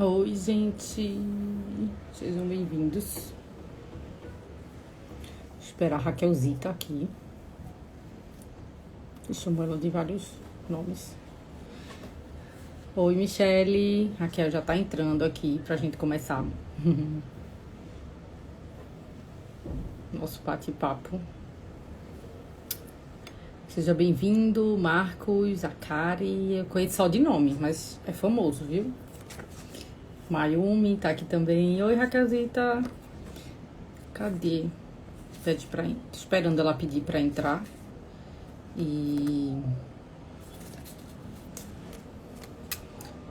Oi, gente. Sejam bem-vindos. Vou esperar a Raquelzita aqui. Eu chamo ela de vários nomes. Oi, Michele. Raquel já tá entrando aqui pra gente começar nosso bate-papo. Seja bem-vindo, Marcos, Akari. Eu conheço só de nome, mas é famoso, viu? Mayumi tá aqui também. Oi, Raquelzita. Cadê? Pede pra... Tô esperando ela pedir pra entrar. E...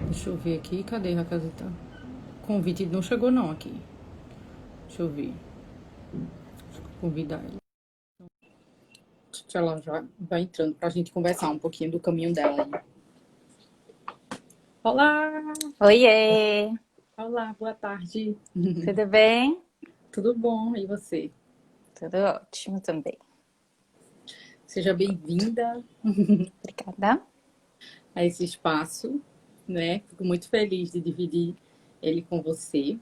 Deixa eu ver aqui. Cadê, Raquelzita? O convite não chegou não aqui. Deixa eu ver. Deixa eu convidar ela. Ela já vai entrando pra gente conversar um pouquinho do caminho dela aí. Olá! Oiê, Olá, boa tarde. tudo bem? Tudo bom? E você? Tudo ótimo também. Seja bem-vinda Obrigada. a esse espaço, né? Fico muito feliz de dividir ele com você.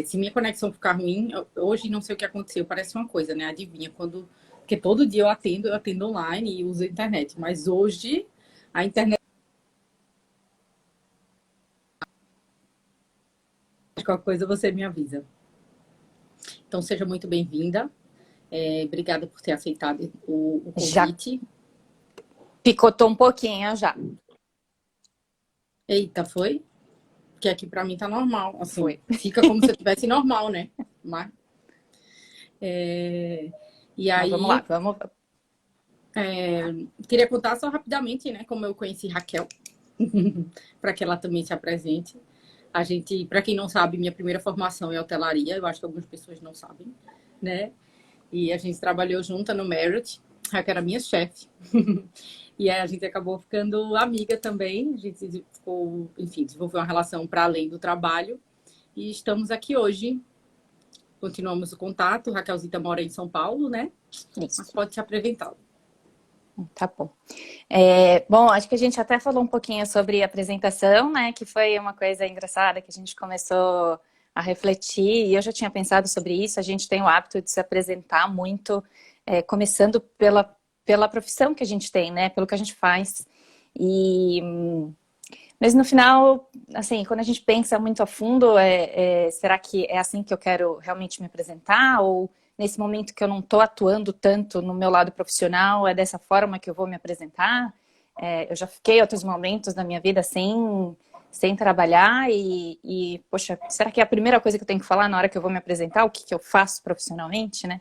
Se minha conexão ficar ruim, hoje não sei o que aconteceu, parece uma coisa, né? Adivinha, quando. Porque todo dia eu atendo online e uso a internet, mas hoje a internet, qualquer coisa você me avisa. Então seja muito bem-vinda. Obrigada por ter aceitado o Já convite. picotou um pouquinho já. Eita, foi? Porque aqui pra mim tá normal, assim, Foi. fica como se eu tivesse normal, né? Mas, é, e Mas vamos lá, aí, vamos. queria contar só rapidamente, né, como eu conheci Raquel, para que ela também se apresente. A gente, para quem não sabe, minha primeira formação é hotelaria, eu acho que algumas pessoas não sabem, né? E a gente trabalhou junta no Merit, a que era minha chefe. E aí a gente acabou ficando amiga também, a gente ficou, enfim, desenvolveu uma relação para além do trabalho. E estamos aqui hoje, continuamos o contato. Raquelzita mora em São Paulo, né? Mas Isso, pode se apresentar. tá bom. Bom, acho que a gente até falou um pouquinho sobre a apresentação, né? Que foi uma coisa engraçada que a gente começou a refletir, e eu já tinha pensado sobre isso. A gente tem o hábito de se apresentar muito, começando pela profissão que a gente tem, né? Pelo que a gente faz. E Mas no final, assim, quando a gente pensa muito a fundo, será que é assim que eu quero realmente me apresentar? Ou nesse momento que eu não estou atuando tanto no meu lado profissional, é dessa forma que eu vou me apresentar? Eu já fiquei outros momentos da minha vida sem trabalhar poxa, será que é a primeira coisa que eu tenho que falar na hora que eu vou me apresentar? O que que eu faço profissionalmente, né?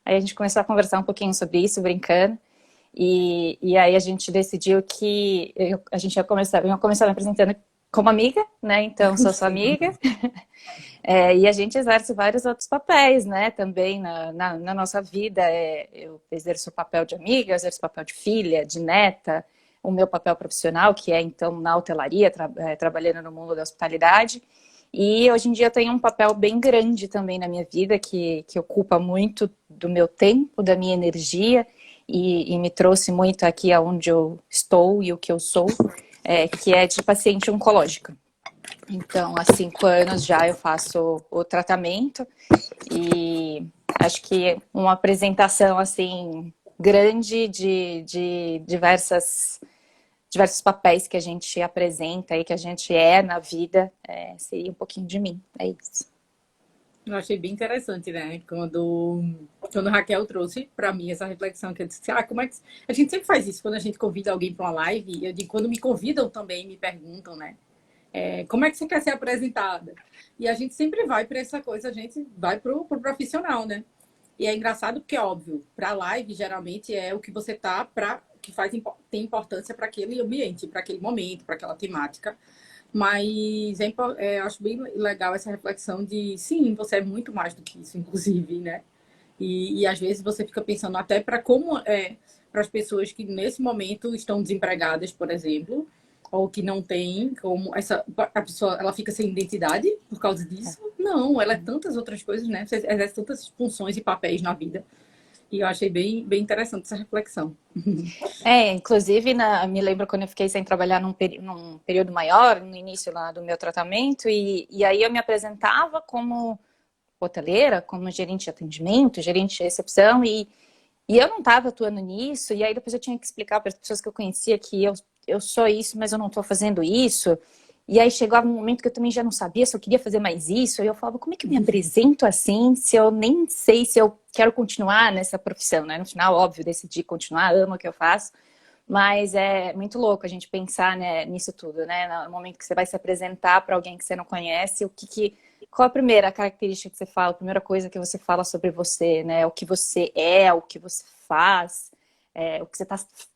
Aí a gente começou a conversar um pouquinho sobre isso, brincando. E aí a gente decidiu que a gente ia começar me apresentando como amiga, né? Então, sou sua Sim. amiga. E a gente exerce vários outros papéis, né? Também na nossa vida. Eu exerço o papel de amiga, eu exerço o papel de filha, de neta, o meu papel profissional, que é, então, na hotelaria, trabalhando no mundo da hospitalidade. E hoje em dia eu tenho um papel bem grande também na minha vida, que ocupa muito do meu tempo, da minha energia, e me trouxe muito aqui aonde eu estou e o que eu sou, que é de paciente oncológica. Então, há 5 anos já eu faço o tratamento e acho que uma apresentação assim grande de diversos papéis que a gente apresenta e que a gente é na vida, seria um pouquinho de mim, é isso. Eu achei bem interessante, né? Quando a Raquel trouxe para mim essa reflexão, que eu disse, como é que. A gente sempre faz isso quando a gente convida alguém para uma live. Eu digo, quando me convidam também, me perguntam, né? Como é que você quer ser apresentada? E a gente sempre vai para essa coisa, a gente vai pro profissional, né? E é engraçado porque, óbvio, para live geralmente é o que você tá para que tem importância para aquele ambiente, para aquele momento, para aquela temática. Mas eu acho bem legal essa reflexão de sim, você é muito mais do que isso, inclusive, né? E às vezes você fica pensando até para como é para as pessoas que nesse momento estão desempregadas, por exemplo, ou que não tem como a pessoa ela fica sem identidade por causa disso. Não, ela é tantas outras coisas, né? Você exerce tantas funções e papéis na vida. E eu achei bem interessante essa reflexão. Inclusive, me lembro quando eu fiquei sem trabalhar num período maior, no início lá do meu tratamento, e aí eu me apresentava como hoteleira, como gerente de atendimento, gerente de recepção, e eu não estava atuando nisso, e aí depois eu tinha que explicar para as pessoas que eu conhecia que eu sou isso, mas eu não estou fazendo isso. E aí chegava um momento que eu também já não sabia se eu queria fazer mais isso. Aí eu falava, como é que eu me apresento assim, se eu nem sei se eu quero continuar nessa profissão, né? No final, óbvio, decidi continuar, amo o que eu faço. Mas é muito louco a gente pensar, né, nisso tudo, né? No momento que você vai se apresentar para alguém que você não conhece, qual a primeira característica que você fala, a primeira coisa que você fala sobre você, né? O que você é, o que você faz,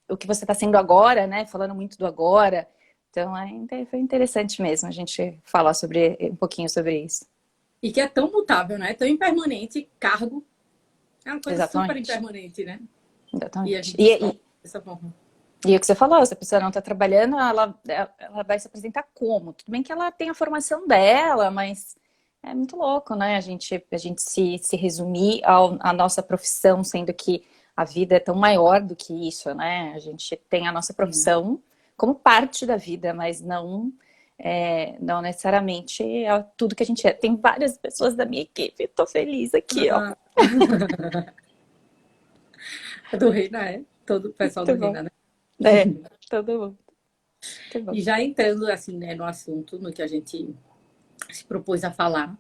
o que você tá sendo agora, né? Falando muito do agora. Então, foi interessante mesmo a gente falar um pouquinho sobre isso. E que é tão mutável, né? Tão impermanente, cargo. É uma coisa super Exatamente. impermanente, né? E a Exatamente. gente escolhe dessa forma. E o que você falou, se a pessoa não está trabalhando, ela vai se apresentar como? Tudo bem que ela tem a formação dela, mas é muito louco, né? A gente se resumir à nossa profissão, sendo que a vida é tão maior do que isso, né? A gente tem a nossa profissão como parte da vida, mas não necessariamente é tudo que a gente é. Tem várias pessoas da minha equipe, estou feliz aqui, ó. Do Reina, é? Todo o pessoal do Muito bom. Reina, né? Todo mundo. Muito bom. E já entrando, assim, né, no assunto, no que a gente se propôs a falar,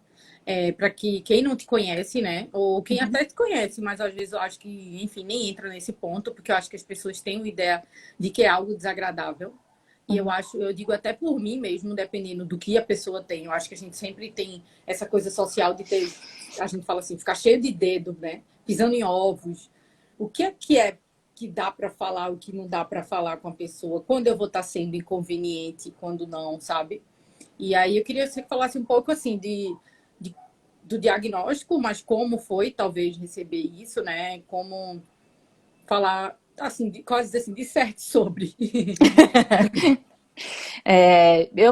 para que quem não te conhece, né, ou quem até te conhece, mas às vezes eu acho que, enfim, nem entra nesse ponto, porque eu acho que as pessoas têm uma ideia de que é algo desagradável. E eu digo até por mim mesmo, dependendo do que a pessoa tem. Eu acho que a gente sempre tem essa coisa social de ter, a gente fala assim, ficar cheio de dedo, né? Pisando em ovos. O que é que dá para falar, o que não dá para falar com a pessoa? Quando eu vou estar sendo inconveniente, quando não, sabe? E aí eu queria que você falasse um pouco assim do diagnóstico, mas como foi talvez receber isso, né? Como falar assim, quase assim, de certo sobre.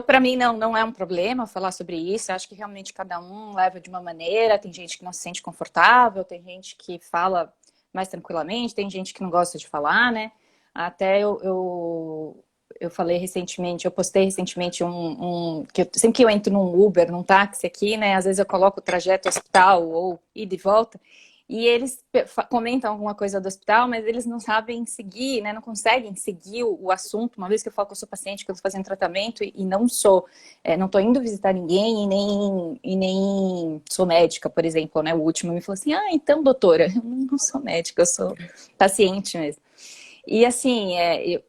Para mim, não é um problema falar sobre isso. Eu acho que realmente cada um leva de uma maneira. Tem gente que não se sente confortável, tem gente que fala mais tranquilamente, tem gente que não gosta de falar, né? Até eu falei recentemente, eu postei recentemente sempre que eu entro num Uber, num táxi aqui, né? Às vezes eu coloco o trajeto hospital ou ida e volta. E eles comentam alguma coisa do hospital, mas eles não sabem seguir, né? Não conseguem seguir o assunto. Uma vez que eu falo que eu sou paciente, que eu estou fazendo tratamento e não sou, não estou indo visitar ninguém e nem sou médica, por exemplo, né? O último me falou assim, então, doutora, eu não sou médica, eu sou paciente mesmo. E assim,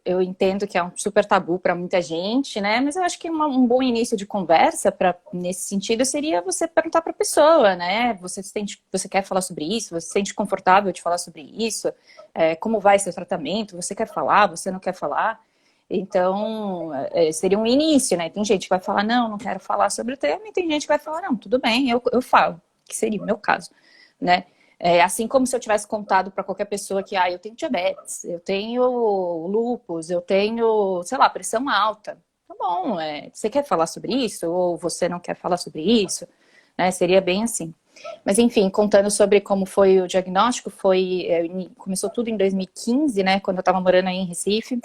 eu entendo que é um super tabu para muita gente, né? Mas eu acho que um bom início de conversa nesse sentido seria você perguntar para a pessoa, né? Você quer falar sobre isso? Você se sente confortável de falar sobre isso? Como vai seu tratamento? Você quer falar? Você não quer falar? Então, seria um início, né? Tem gente que vai falar, não quero falar sobre o tema, e tem gente que vai falar, não, tudo bem, eu falo, que seria o meu caso, né? Assim como se eu tivesse contado para qualquer pessoa que eu tenho diabetes, eu tenho lúpus, eu tenho, sei lá, pressão alta. Tá bom, você quer falar sobre isso? Ou você não quer falar sobre isso? Né? Seria bem assim. Mas enfim, contando sobre como foi o diagnóstico, começou tudo em 2015, né? Quando eu estava morando aí em Recife.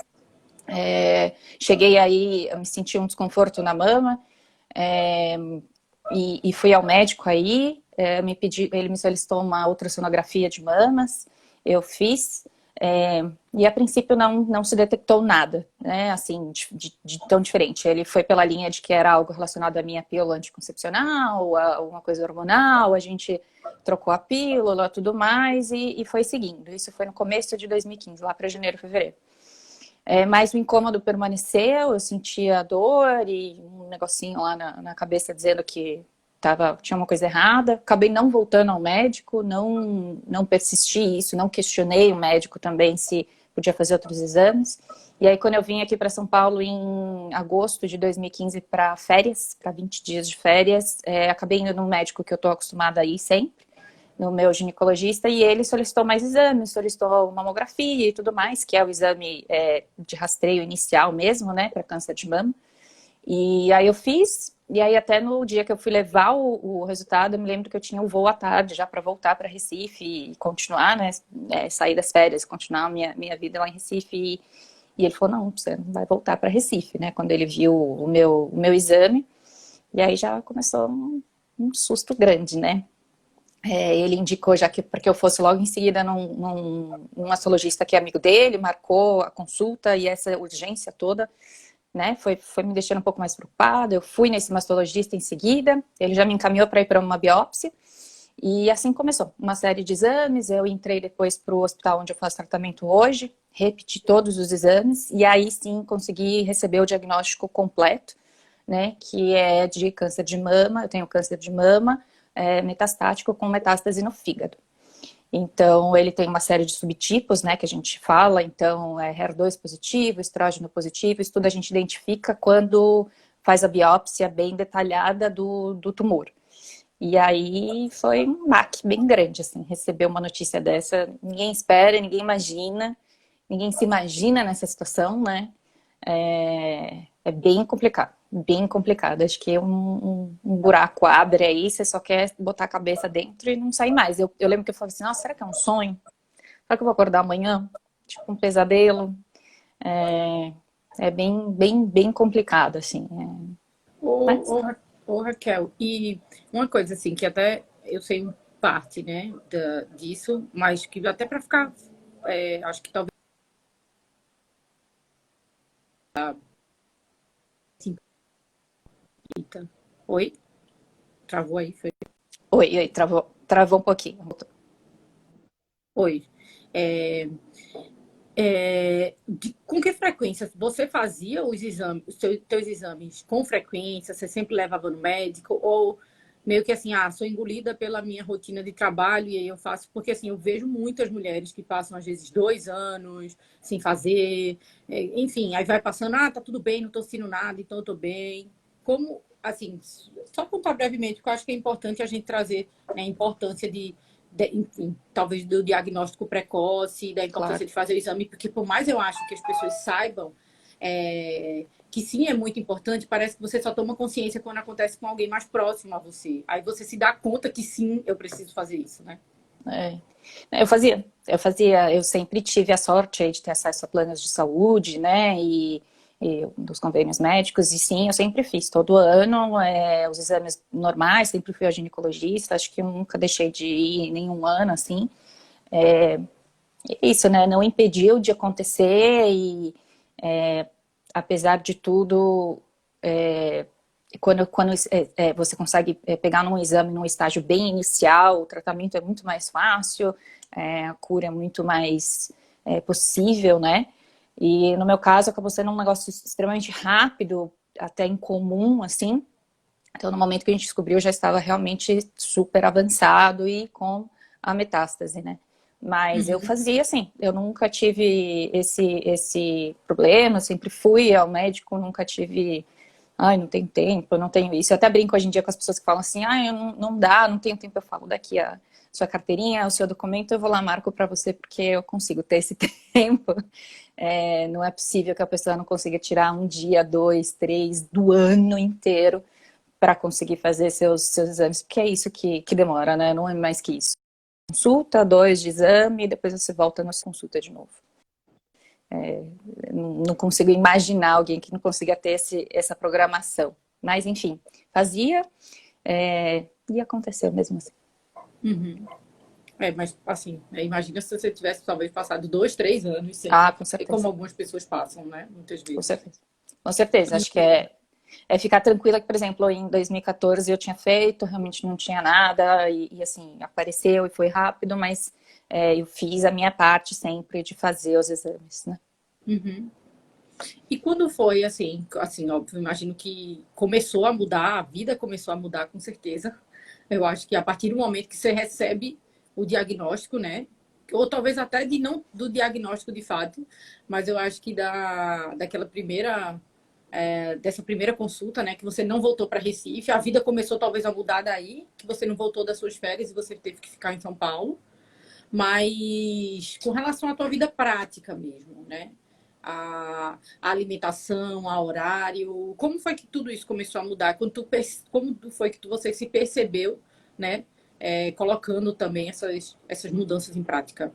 Cheguei aí, eu me senti um desconforto na mama. E fui ao médico aí, ele me solicitou uma ultrassonografia de mamas, eu fiz, e a princípio não se detectou nada, né, assim, de tão diferente. Ele foi pela linha de que era algo relacionado à minha pílula anticoncepcional, a alguma coisa hormonal, a gente trocou a pílula, tudo mais, e foi seguindo. Isso foi no começo de 2015, lá para janeiro, fevereiro. Mas o incômodo permaneceu, eu sentia dor e um negocinho lá na cabeça dizendo que tinha uma coisa errada. Acabei não voltando ao médico, não persisti isso, não questionei o médico também se podia fazer outros exames. E aí quando eu vim aqui para São Paulo em agosto de 2015 para férias, para 20 dias de férias, acabei indo num médico que eu estou acostumada a ir sempre, no meu ginecologista, e ele solicitou mais exames, solicitou mamografia e tudo mais, que é o exame de rastreio inicial mesmo, né, para câncer de mama. E aí eu fiz, E aí até no dia que eu fui levar o resultado, eu me lembro que eu tinha o voo à tarde já para voltar para Recife e continuar, né, sair das férias, continuar a minha vida lá em Recife. E ele falou, não, você não vai voltar para Recife, né, quando ele viu o meu exame. E aí já começou um susto grande, né. Ele indicou já que porque eu fosse logo em seguida num mastologista que é amigo dele, marcou a consulta e essa urgência toda, né, foi me deixando um pouco mais preocupada. Eu fui nesse mastologista em seguida, ele já me encaminhou para ir para uma biópsia, e assim começou uma série de exames. Eu entrei depois para o hospital onde eu faço tratamento hoje, repeti todos os exames, e aí sim consegui receber o diagnóstico completo, né, que é de câncer de mama. Eu tenho câncer de mama metastático com metástase no fígado. Então, ele tem uma série de subtipos, né, que a gente fala. Então, HER2 positivo, estrógeno positivo, isso tudo a gente identifica quando faz a biópsia bem detalhada do tumor. E aí foi um baque bem grande, assim, receber uma notícia dessa. Ninguém espera, ninguém se imagina nessa situação, né? É bem complicado, bem complicado. Acho que um buraco abre aí, você só quer botar a cabeça dentro e não sair mais. Eu lembro que eu falei assim, nossa, será que é um sonho? Será que eu vou acordar amanhã? Tipo um pesadelo. É bem complicado, assim. Mas, Ô, Raquel, e uma coisa assim, que até eu sei parte, né, disso, mas que até para ficar, acho que talvez. Assim, oi? Travou aí, foi? oi, travou um pouquinho. Oi. É, com que frequência você fazia os exames, os teus exames com frequência? Você sempre levava no médico? Ou meio que assim, sou engolida pela minha rotina de trabalho e aí eu faço? Porque assim, eu vejo muitas mulheres que passam às vezes 2 anos sem fazer, enfim, aí vai passando, tá tudo bem, não tô sentindo nada, então eu tô bem. Como, assim, só contar brevemente, porque eu acho que é importante a gente trazer, né, a importância enfim, talvez do diagnóstico precoce, da importância Claro. de fazer o exame, porque por mais eu acho que as pessoas saibam que sim é muito importante, parece que você só toma consciência quando acontece com alguém mais próximo a você. Aí você se dá conta que sim, eu preciso fazer isso, né? Eu sempre tive a sorte de ter acesso a planos de saúde, né, e dos convênios médicos, e sim, eu sempre fiz, todo ano, os exames normais, sempre fui ao ginecologista, acho que eu nunca deixei de ir nenhum ano, assim. Isso, né, não impediu de acontecer, e apesar de tudo, quando você consegue pegar num exame num estágio bem inicial, o tratamento é muito mais fácil, a cura é muito mais possível, né? E no meu caso acabou sendo um negócio extremamente rápido, até incomum, assim. Então, no momento que a gente descobriu, já estava realmente super avançado e com a metástase, né? Mas eu Uhum. fazia assim, eu nunca tive esse problema, eu sempre fui ao médico, nunca tive, ai, não tenho tempo, eu não tenho isso. Eu até brinco hoje em dia com as pessoas que falam assim, ai, não dá, não tenho tempo. Eu falo, daqui a sua carteirinha, o seu documento, eu vou lá, marco para você, porque eu consigo ter esse tempo. Não é possível que a pessoa não consiga tirar um dia, dois, três, do ano inteiro para conseguir fazer seus exames, porque é isso que demora, né? Não é mais que isso. Consulta, 2 de exame, e depois você volta na consulta de novo. Não consigo imaginar alguém que não consiga ter essa programação. Mas, enfim, fazia e aconteceu mesmo assim. Uhum. Mas assim, imagina se você tivesse talvez passado 2, 3 anos sem, Ah, com como certeza. algumas pessoas passam, né? Muitas Com vezes. certeza. Com certeza. Acho que é ficar tranquila que, por exemplo, em 2014 eu tinha feito, realmente não tinha nada, e assim, apareceu e foi rápido, mas eu fiz a minha parte sempre de fazer os exames, né? Uhum. E quando foi assim, óbvio, imagino que começou a mudar, a vida começou a mudar com certeza. Eu acho que a partir do momento que você recebe o diagnóstico, né? Ou talvez até de não do diagnóstico de fato, mas eu acho que daquela primeira dessa primeira consulta, né, que você não voltou para Recife, a vida começou talvez a mudar daí, que você não voltou das suas férias e você teve que ficar em São Paulo. Mas com relação à tua vida prática mesmo, né? a alimentação, a horário? Como foi que tudo isso começou a mudar? Como foi que você se percebeu, né? Colocando também essas mudanças em prática?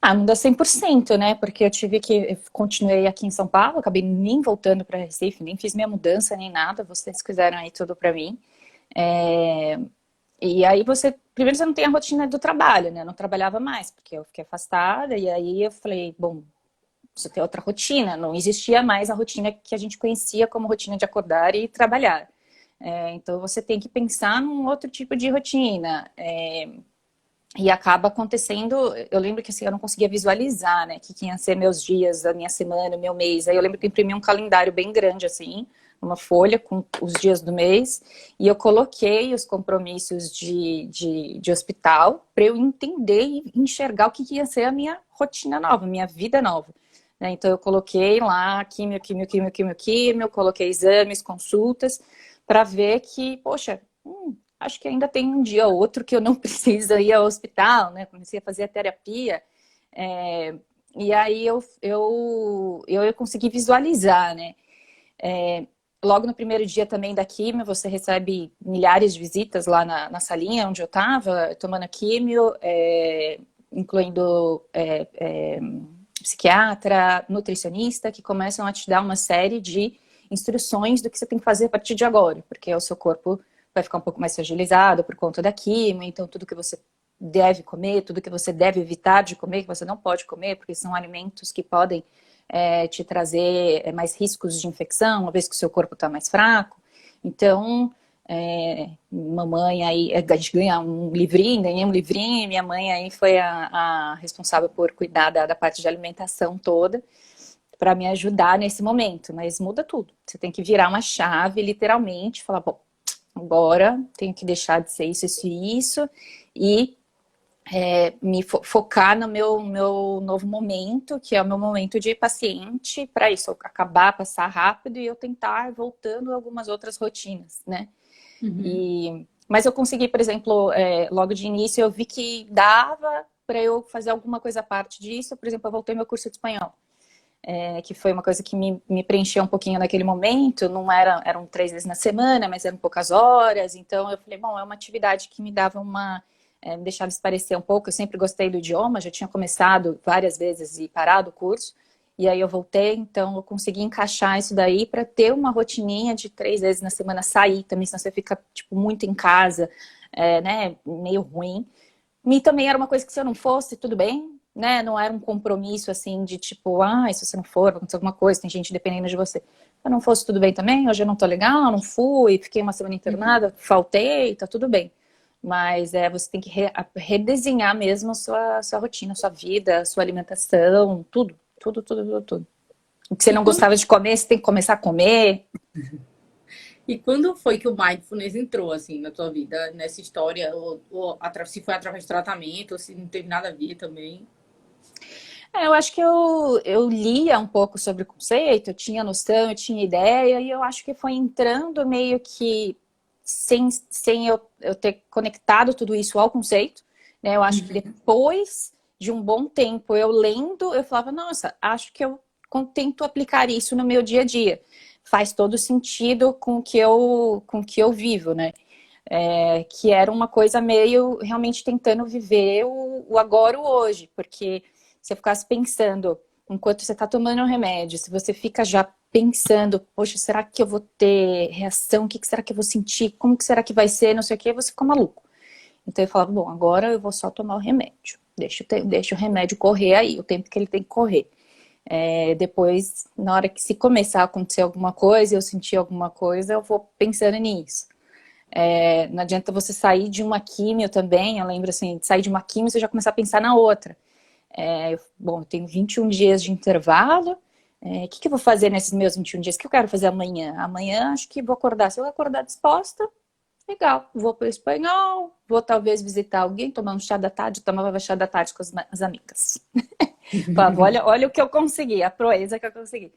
Ah, não dá 100%, né? Porque eu continuei aqui em São Paulo, acabei nem voltando para Recife, nem fiz minha mudança, nem nada. Vocês fizeram aí tudo para mim. É, E aí primeiro você não tem a rotina do trabalho, né? Eu não trabalhava mais, porque eu fiquei afastada, e aí eu falei, bom, preciso ter outra rotina. Não existia mais a rotina que a gente conhecia como rotina de acordar e trabalhar. Então você tem que pensar num outro tipo de rotina. E acaba acontecendo, eu lembro que assim, eu não conseguia visualizar, né, que iam ser meus dias, a minha semana, o meu mês. Aí eu lembro que eu imprimi um calendário bem grande, assim, uma folha com os dias do mês, e eu coloquei os compromissos de hospital para eu entender e enxergar o que ia ser a minha rotina nova, a minha vida nova. Né? Então eu coloquei lá químio, coloquei exames, consultas, para ver que, poxa, acho que ainda tem um dia ou outro que eu não preciso ir ao hospital, né? Comecei a fazer a terapia. É, e aí eu consegui visualizar, né? Logo no primeiro dia também da químio, você recebe milhares de visitas lá na salinha onde eu estava, tomando a químio, incluindo psiquiatra, nutricionista, que começam a te dar uma série de instruções do que você tem que fazer a partir de agora, porque o seu corpo vai ficar um pouco mais fragilizado por conta da químio, então tudo que você deve comer, tudo que você deve evitar de comer, que você não pode comer, porque são alimentos que podem te trazer mais riscos de infecção, uma vez que o seu corpo está mais fraco. Então, mamãe aí, a gente ganha um livrinho, ganhei um livrinho, minha mãe aí foi a responsável por cuidar da parte de alimentação toda, para me ajudar nesse momento, mas muda tudo. Você tem que virar uma chave, literalmente, falar, bom, agora tenho que deixar de ser isso e isso, e me focar no meu novo momento, que é o meu momento de paciente, para isso acabar, passar rápido e eu tentar voltando a algumas outras rotinas, né? Uhum. Mas eu consegui, por exemplo, logo de início eu vi que dava para eu fazer alguma coisa à parte disso. Por exemplo, eu voltei meu curso de espanhol, que foi uma coisa que me preencheu um pouquinho naquele momento. Não eram 3 vezes na semana, mas eram poucas horas. Então eu falei, bom, é uma atividade que me dava me deixava esparecer um pouco. Eu sempre gostei do idioma, já tinha começado várias vezes e parado o curso. E aí eu voltei, então eu consegui encaixar isso daí para ter uma rotininha de 3 vezes na semana sair também, senão você fica tipo muito em casa, né, meio ruim. E também era uma coisa que se eu não fosse, tudo bem, né? Não era um compromisso assim de tipo, se você não for, vai acontecer alguma coisa, tem gente dependendo de você. Se eu não fosse, tudo bem também, hoje eu não tô legal, não fui, fiquei uma semana Uhum. internada, faltei, tá tudo bem. Mas você tem que redesenhar mesmo a sua rotina, a sua vida, a sua alimentação, tudo, tudo, tudo, tudo, tudo. O que você E não quando, gostava de comer, você tem que começar a comer. e quando foi que o mindfulness entrou, assim, na tua vida? Nessa história? Se foi através de tratamento, ou se não teve nada a ver também? Eu acho que eu lia um pouco sobre o conceito, eu tinha noção, eu tinha ideia, e eu acho que foi entrando meio que sem eu ter conectado tudo isso ao conceito, né? Eu acho que Uhum. depois de um bom tempo eu lendo, eu falava, nossa, acho que eu tento aplicar isso no meu dia a dia. Faz todo sentido com o que eu vivo, né? Que era uma coisa meio realmente tentando viver o agora, o hoje, porque se você ficasse pensando, enquanto você está tomando um remédio, se você fica já pensando, poxa, será que eu vou ter reação? O que será que eu vou sentir? Como que será que vai ser? Não sei o que, você fica maluco. Então eu falava, bom, agora eu vou só tomar o remédio. Deixa o remédio correr aí, o tempo que ele tem que correr. Depois, na hora que se começar a acontecer alguma coisa, eu sentir alguma coisa, eu vou pensando nisso. Não adianta você sair de uma químio também, eu lembro assim, de sair de uma químio, você já começar a pensar na outra. Bom, eu tenho 21 dias de intervalo, o que eu vou fazer nesses meus 21 dias? O que eu quero fazer amanhã? Amanhã acho que vou acordar, se eu acordar disposta, legal, vou para o espanhol, vou talvez visitar alguém, tomar um chá da tarde, tomava chá da tarde com as amigas. Falava, olha o que eu consegui, a proeza que eu consegui.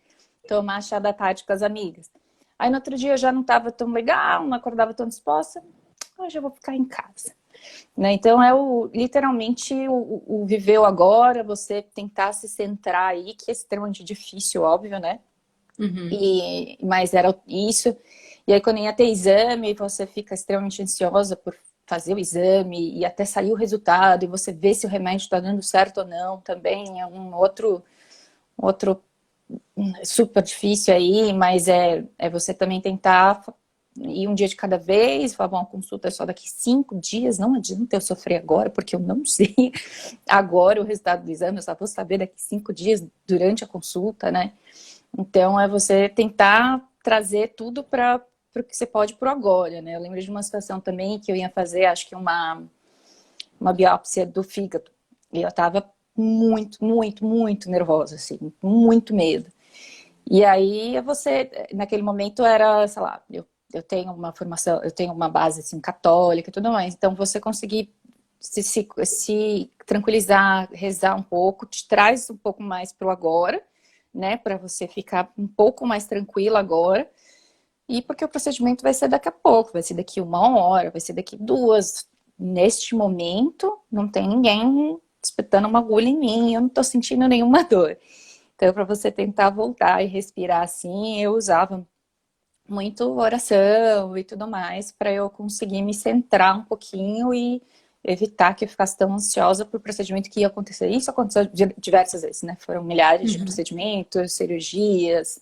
Tomar chá da tarde com as amigas. Aí no outro dia eu já não estava tão legal, não acordava tão disposta. Hoje eu vou ficar em casa. né? Então é literalmente o viver o agora, você tentar se centrar aí, que é extremamente difícil, óbvio, né? Uhum. Mas era isso. E aí quando ia ter exame, você fica extremamente ansiosa por fazer o exame e até sair o resultado e você vê se o remédio está dando certo ou não, também é um outro super difícil aí, mas é você também tentar ir um dia de cada vez, falar, bom, a consulta é só daqui 5 dias, não adianta eu sofrer agora, porque eu não sei agora o resultado do exame, eu só vou saber daqui 5 dias durante a consulta, né? Então é você tentar trazer tudo para o que você pode pro agora, né? Eu lembro de uma situação também que eu ia fazer, acho que uma biópsia do fígado, e eu tava muito nervosa, assim, muito medo. E aí você, naquele momento era, sei lá, eu tenho uma formação, eu tenho uma base assim, católica e tudo mais, então você conseguir se tranquilizar, rezar um pouco, te traz um pouco mais pro agora, né, para você ficar um pouco mais tranquila agora, e porque o procedimento vai ser daqui a pouco, vai ser daqui 1 hora, vai ser daqui 2. Neste momento, não tem ninguém espetando uma agulha em mim, eu não tô sentindo nenhuma dor. Então, para você tentar voltar e respirar assim, eu usava muito oração e tudo mais para eu conseguir me centrar um pouquinho e evitar que eu ficasse tão ansiosa por procedimento que ia acontecer. Isso aconteceu diversas vezes, né? Foram milhares de Uhum. procedimentos, cirurgias,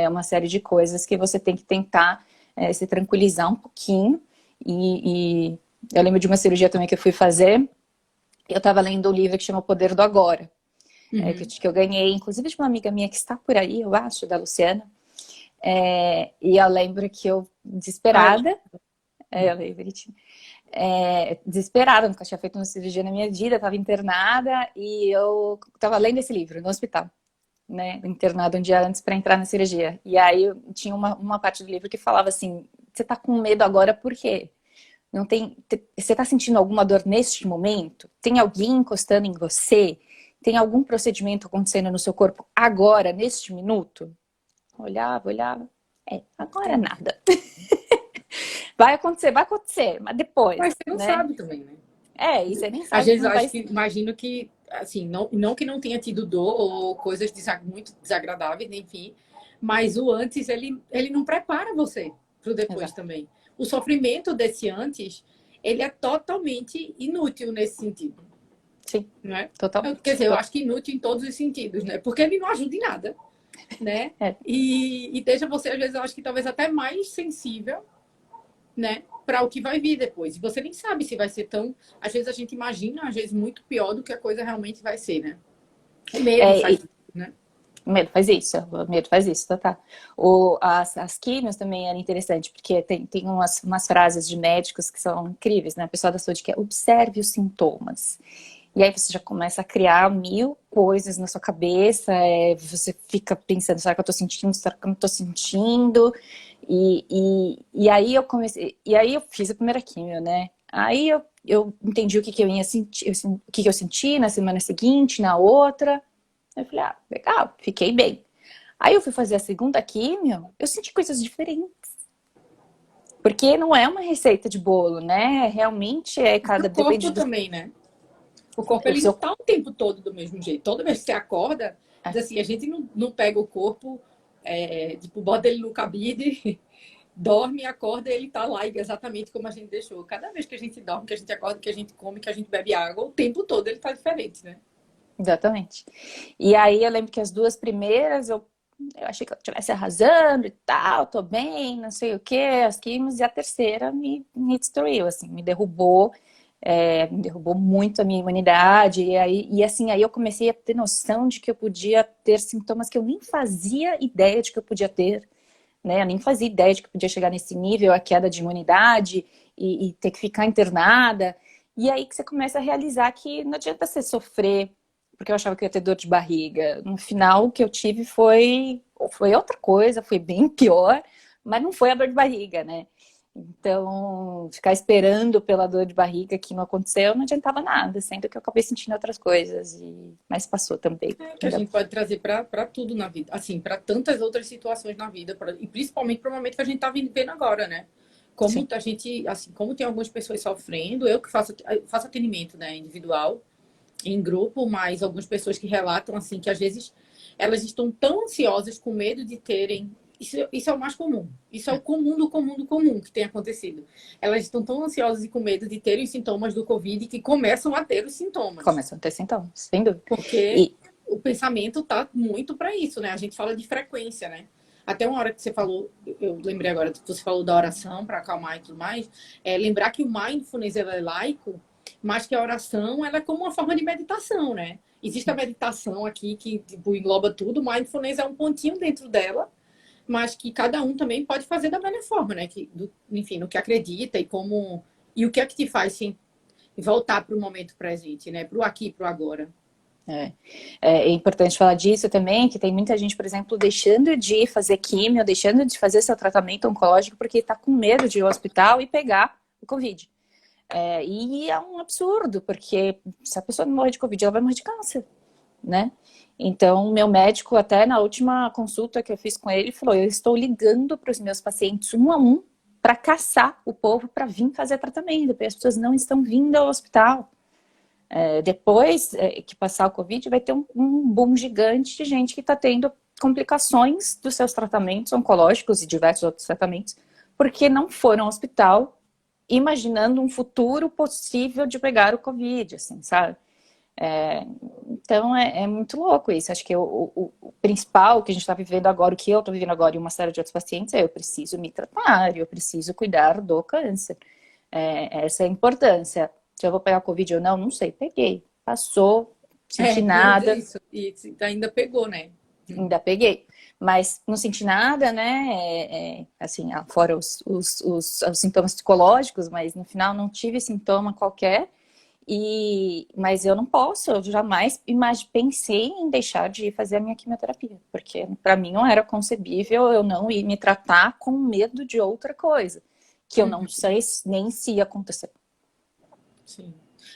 uma série de coisas que você tem que tentar se tranquilizar um pouquinho. E eu lembro de uma cirurgia também que eu fui fazer. Eu estava lendo um livro que chama O Poder do Agora, Uhum. que eu ganhei, inclusive de uma amiga minha que está por aí, eu acho, da Luciana. E eu lembro que eu, Ah, eu desesperada, eu lembro, bonitinho, desesperada, nunca tinha feito uma cirurgia na minha vida, estava internada e eu estava lendo esse livro no hospital, né, internada um dia antes para entrar na cirurgia. E aí tinha uma parte do livro que falava assim: você está com medo agora por quê? Não tem, você está sentindo alguma dor neste momento? Tem alguém encostando em você? Tem algum procedimento acontecendo no seu corpo agora, neste minuto? Olhava. Agora entendi. nada. Vai acontecer, mas Mas depois, você não né? sabe também, né? E você nem Às sabe vezes como eu vai acho que, ser. imagino que, assim, não que não tenha tido dor ou coisas muito desagradáveis, enfim, mas o antes, ele não prepara você para o depois Exato. também. O sofrimento desse antes, ele é totalmente inútil nesse sentido, Sim, né? Quer totalmente. dizer, eu acho que inútil em todos os sentidos, né? Porque ele não ajuda em nada, né? É, E deixa você, às vezes, eu acho que talvez até mais sensível, né, para o que vai vir depois. E você nem sabe se vai ser tão. Às vezes a gente imagina, às vezes, muito pior do que a coisa realmente vai ser, né? O medo é, faz e isso, né? o medo faz isso, tá. As químios também era interessante, porque tem umas frases de médicos que são incríveis, né? O pessoal da saúde que é: observe os sintomas. E aí você já começa a criar mil coisas na sua cabeça, você fica pensando, será que eu tô sentindo, será que eu não tô sentindo? E aí eu comecei, e aí eu fiz a primeira quimio, né? Aí eu entendi o que que eu ia sentir, o que que eu senti na semana seguinte, na outra. Eu falei, legal, fiquei bem. Aí eu fui fazer a segunda quimio, eu senti coisas diferentes. Porque não é uma receita de bolo, né? Realmente O depende corpo do também, né? O corpo, o ele não seu. tá o tempo todo do mesmo jeito. Toda vez que você acorda, É, diz assim, a gente não pega o corpo, tipo, bota ele no cabide, dorme, acorda e ele tá lá exatamente como a gente deixou. Cada vez que a gente dorme, que a gente acorda, que a gente come, que a gente bebe água, o tempo todo ele tá diferente, né? exatamente. E aí eu lembro que as duas primeiras eu achei que eu estivesse arrasando e tal, tô bem, não sei o que, as químicas, e a terceira me destruiu, assim, me derrubou muito a minha imunidade, e aí eu comecei a ter noção de que eu podia ter sintomas que eu nem fazia ideia de que eu podia ter, né? Eu nem fazia ideia de que podia chegar nesse nível, a queda de imunidade e ter que ficar internada. E aí que você começa a realizar que não adianta você sofrer, porque eu achava que eu ia ter dor de barriga. No final, o que eu tive foi outra coisa, foi bem pior, mas não foi a dor de barriga, né? Então, ficar esperando pela dor de barriga que não aconteceu não adiantava nada, sendo que eu acabei sentindo outras coisas, mas passou também. Que a gente pode trazer para tudo na vida, assim, para tantas outras situações na vida, e principalmente para o momento que a gente está vivendo agora, né? como Sim. a gente, assim, como tem algumas pessoas sofrendo, eu que faço atendimento, né, individual, em grupo, mas algumas pessoas que relatam, assim, que às vezes elas estão tão ansiosas com medo de terem. Isso é o mais comum. Isso é o comum do comum do comum que tem acontecido. Elas estão tão ansiosas e com medo de terem os sintomas do Covid que começam a ter os sintomas. Começam a ter sintomas, sem dúvida. Porque E, o pensamento tá muito para isso, né? A gente fala de frequência, né? Até uma hora que você falou, eu lembrei agora que você falou da oração para acalmar e tudo mais, lembrar que o mindfulness é laico, mas que a oração ela é como uma forma de meditação, né? Existe a meditação aqui que tipo, engloba tudo, o mindfulness é um pontinho dentro dela, mas que cada um também pode fazer da melhor forma, né? Enfim, no que acredita e como e o que é que te faz sim, voltar para o momento presente, né? Para o aqui, para o agora. é importante falar disso também, que tem muita gente, por exemplo, deixando de fazer químio, deixando de fazer seu tratamento oncológico porque está com medo de ir ao hospital e pegar o Covid. E é um absurdo, porque se a pessoa não morrer de Covid, ela vai morrer de câncer, né? Então, meu médico, até na última consulta que eu fiz com ele, falou: eu estou ligando para os meus pacientes um a um para caçar o povo para vir fazer tratamento, porque as pessoas não estão vindo ao hospital. Depois que passar o Covid, vai ter um boom gigante de gente que está tendo complicações dos seus tratamentos oncológicos e diversos outros tratamentos, porque não foram ao hospital imaginando um futuro possível de pegar o Covid, assim, sabe? Então é muito louco isso. Acho que o principal que a gente está vivendo agora, o que eu estou vivendo agora e uma série de outros pacientes, eu preciso me tratar, eu preciso cuidar do câncer. Essa é a importância. Se eu vou pegar Covid ou não, não sei. Peguei. Passou, senti Eu ia dizer nada, isso. E ainda pegou, né? ainda peguei. Mas não senti nada, né? Assim, fora os sintomas psicológicos, mas no final não tive sintoma qualquer. Mas eu não posso, eu jamais pensei em deixar de fazer a minha quimioterapia, porque para mim não era concebível eu não ir me tratar com medo de outra coisa, que eu não sei nem se ia acontecer. Sim.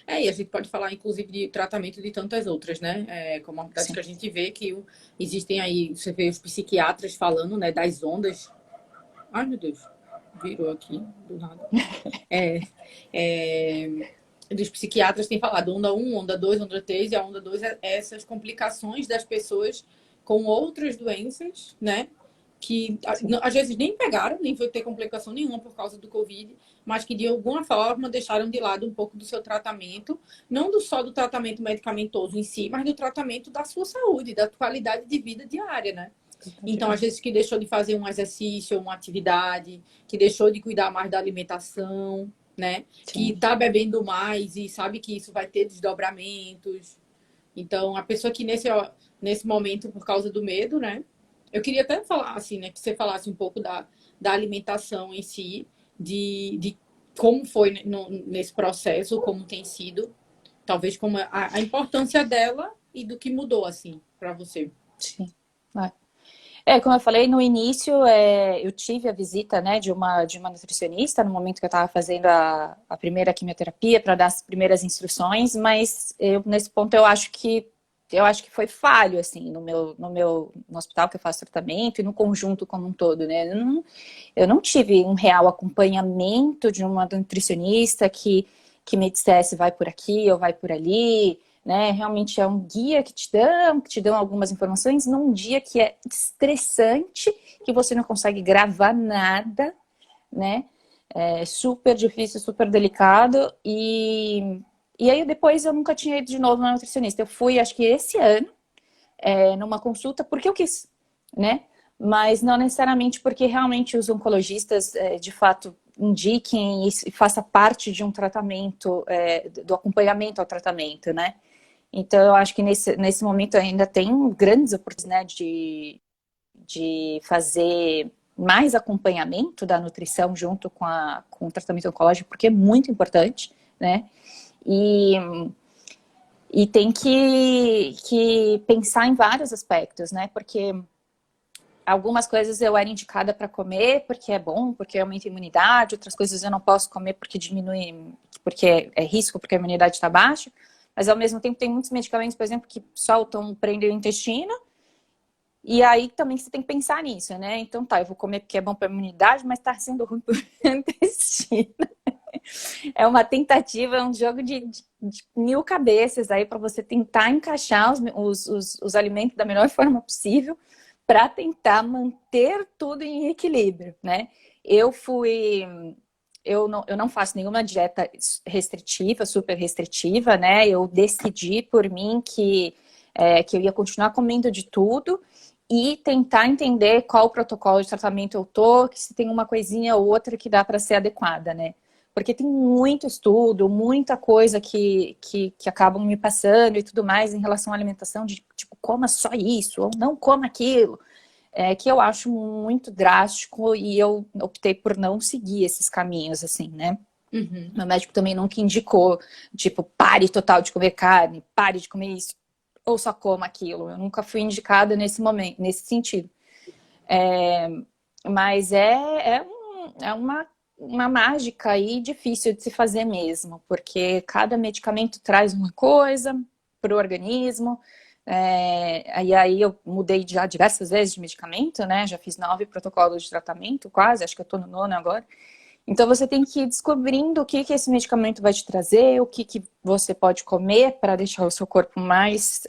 E a gente pode falar, inclusive, de tratamento de tantas outras, né? Como acho Sim. que a gente vê que existem aí, você vê os psiquiatras falando, né, das ondas. Ai, meu Deus, virou aqui do nada. É, é, dos psiquiatras têm falado onda 1, onda 2, onda 3, e a onda 2 é essas complicações das pessoas com outras doenças, né? Que às vezes nem pegaram, nem foi ter complicação nenhuma por causa do Covid, mas que de alguma forma deixaram de lado um pouco do seu tratamento, não só do tratamento medicamentoso em si, mas do tratamento da sua saúde, da qualidade de vida diária, né? Então, às vezes que deixou de fazer um exercício, uma atividade, que deixou de cuidar mais da alimentação, né? Que Sim. tá bebendo mais e sabe que isso vai ter desdobramentos. Então, a pessoa que nesse momento, por causa do medo, né? Eu queria até falar, assim, né? Que você falasse um pouco da alimentação em si, de como foi nesse processo, como tem sido, talvez como a importância dela e do que mudou, assim, para você. Sim. Como eu falei no início, eu tive a visita, né, de uma nutricionista no momento que eu estava fazendo a primeira quimioterapia para dar as primeiras instruções, mas nesse ponto eu acho que foi falho, assim, no hospital que eu faço tratamento e no conjunto como um todo, né? Eu não tive um real acompanhamento de uma nutricionista que me dissesse vai por aqui ou vai por ali, né? Realmente é um guia que te dão algumas informações num dia que é estressante, que você não consegue gravar nada, né? É super difícil, super delicado e aí depois eu nunca tinha ido de novo na nutricionista. Eu fui, acho que esse ano, numa consulta porque eu quis, né? Mas não necessariamente porque realmente os oncologistas, de fato, indiquem e faça parte de um tratamento, do acompanhamento ao tratamento, né? Então, eu acho que nesse momento ainda tem grandes oportunidades, né, de fazer mais acompanhamento da nutrição junto com o tratamento oncológico, porque é muito importante, né? E, e tem que pensar em vários aspectos, né? Porque algumas coisas eu era indicada para comer porque é bom, porque aumenta a imunidade, outras coisas eu não posso comer porque diminui, porque é risco, porque a imunidade está baixa. Mas ao mesmo tempo tem muitos medicamentos, por exemplo, que soltam, prendem o intestino E aí também você tem que pensar nisso, né? Então tá, eu vou comer porque é bom para a imunidade, mas tá sendo ruim para o intestino. É uma tentativa, é um jogo de mil cabeças aí para você tentar encaixar os alimentos da melhor forma possível para tentar manter tudo em equilíbrio, né? Eu fui... eu não faço nenhuma dieta restritiva, super restritiva, né? Eu decidi por mim que eu ia continuar comendo de tudo e tentar entender qual protocolo de tratamento eu tô, que se tem uma coisinha ou outra que dá para ser adequada, né? Porque tem muito estudo, muita coisa que acabam me passando e tudo mais em relação à alimentação, de tipo, coma só isso, ou não coma aquilo, que eu acho muito drástico e eu optei por não seguir esses caminhos, assim, né? Uhum. Meu médico também nunca indicou, tipo, pare total de comer carne, pare de comer isso, ou só coma aquilo. Eu nunca fui indicada nesse momento, nesse sentido. Mas é uma mágica aí difícil de se fazer mesmo, porque cada medicamento traz uma coisa para o organismo. E aí eu mudei já diversas vezes de medicamento, né? Já fiz 9 protocolos de tratamento, quase, acho que eu tô no 9º agora. Então você tem que ir descobrindo o que esse medicamento vai te trazer, o que você pode comer para deixar o seu corpo mais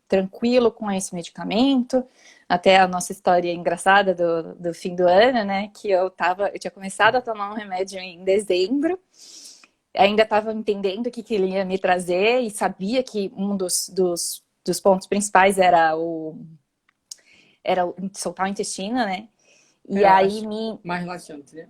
tranquilo com esse medicamento. Até a nossa história engraçada do fim do ano, né? Que eu tinha começado a tomar um remédio em dezembro, ainda estava entendendo o que ele ia me trazer e sabia que um dos pontos principais era soltar o intestino, né? E aí mais relaxante, né?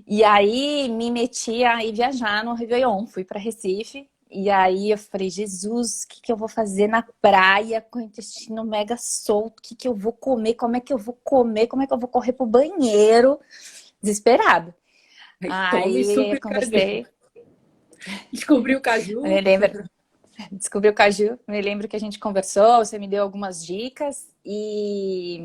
E aí me meti a ir viajar no Réveillon, fui para Recife. E aí eu falei, Jesus, o que eu vou fazer na praia com o intestino mega solto? O que eu vou comer? Como é que eu vou comer? Como é que eu vou correr pro banheiro? Desesperado. Tome Aí suco eu de caju. conversei, Descobriu o me caju? lembro, descobri o caju, me lembro que a gente conversou, você me deu algumas dicas e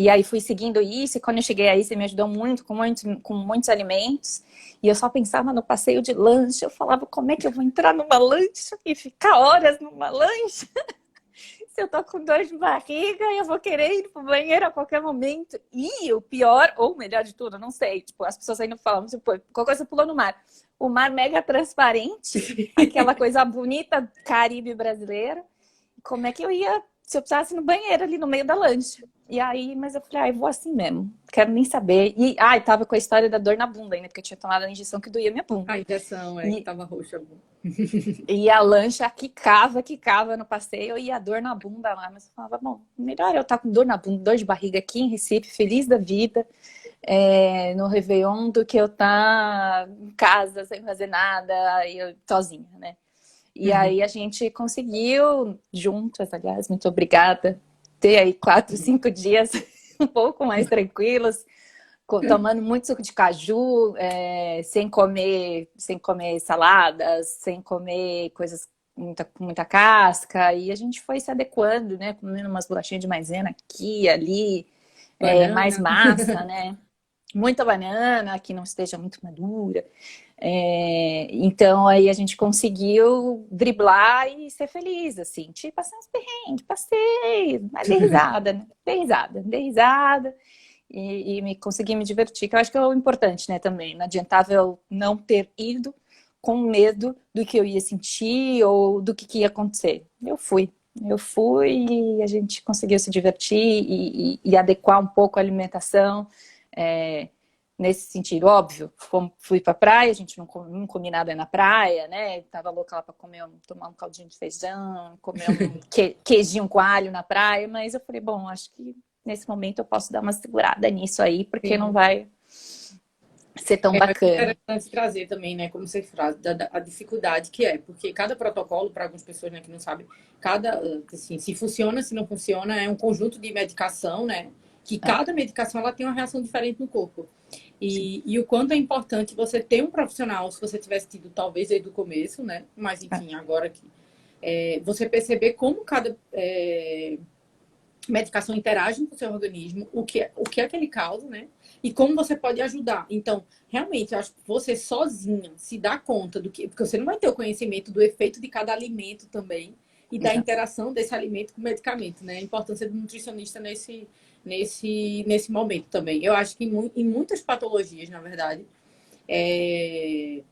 aí fui seguindo isso, e quando eu cheguei aí, você me ajudou muito com muitos alimentos. E eu só pensava no passeio de lancha. Eu falava, como é que eu vou entrar numa lancha e ficar horas numa lancha? Se eu tô com dor de barriga, eu vou querer ir pro banheiro a qualquer momento. E o pior, ou o melhor de tudo, não sei. Tipo, as pessoas ainda falam, tipo, qualquer coisa pulou no mar. O mar mega transparente, aquela coisa bonita, Caribe brasileira. Como é que eu ia, se eu precisasse ir no banheiro ali no meio da lancha? E aí, mas eu falei, vou assim mesmo, quero nem saber. E tava com a história da dor na bunda ainda, porque eu tinha tomado a injeção que doía minha bunda. A injeção que tava roxa. E a lancha quicava no passeio e a dor na bunda lá. Mas eu falava, bom, melhor eu estar com dor na bunda, dor de barriga aqui em Recife, feliz da vida, no Réveillon, do que eu estar em casa sem fazer nada, e eu sozinha, né? E aí a gente conseguiu, juntas, aliás, muito obrigada, ter aí 4, 5 dias um pouco mais tranquilos, tomando muito suco de caju, sem comer saladas, sem comer coisas com muita casca. E a gente foi se adequando, né? Comendo umas bolachinhas de maisena aqui, ali, mais massa, né? Muita banana, que não esteja muito madura. Então aí a gente conseguiu driblar e ser feliz, assim. Tipo, passei uns perrengues, passei, mas dei risada, né? Dei risada e consegui me divertir, que eu acho que é o importante, né, também. Não adiantava eu não ter ido com medo do que eu ia sentir ou do que ia acontecer. Eu fui e a gente conseguiu se divertir e adequar um pouco a alimentação, nesse sentido, óbvio. Fui pra praia, a gente não comi nada na praia, né? Tava louca lá pra tomar um caldinho de feijão, comer um queijinho com alho na praia, mas eu falei, bom, acho que nesse momento eu posso dar uma segurada nisso aí, porque não vai ser tão bacana. É interessante trazer também, né, como você fala, a dificuldade que é, porque cada protocolo, para algumas pessoas, né, que não sabem, assim, se funciona, se não funciona, é um conjunto de medicação, né, que cada medicação ela tem uma reação diferente no corpo. E o quanto é importante você ter um profissional, se você tivesse tido talvez desde o começo, né, mas enfim, agora que você perceber como cada medicação interage com o seu organismo, o que é que ele causa, né? E como você pode ajudar. Então, realmente, eu acho que você sozinha se dá conta do que... Porque você não vai ter o conhecimento do efeito de cada alimento também. e da Exato. interação desse alimento com o medicamento, né? A importância do nutricionista nesse momento também. Eu acho que em muitas patologias, na verdade, é,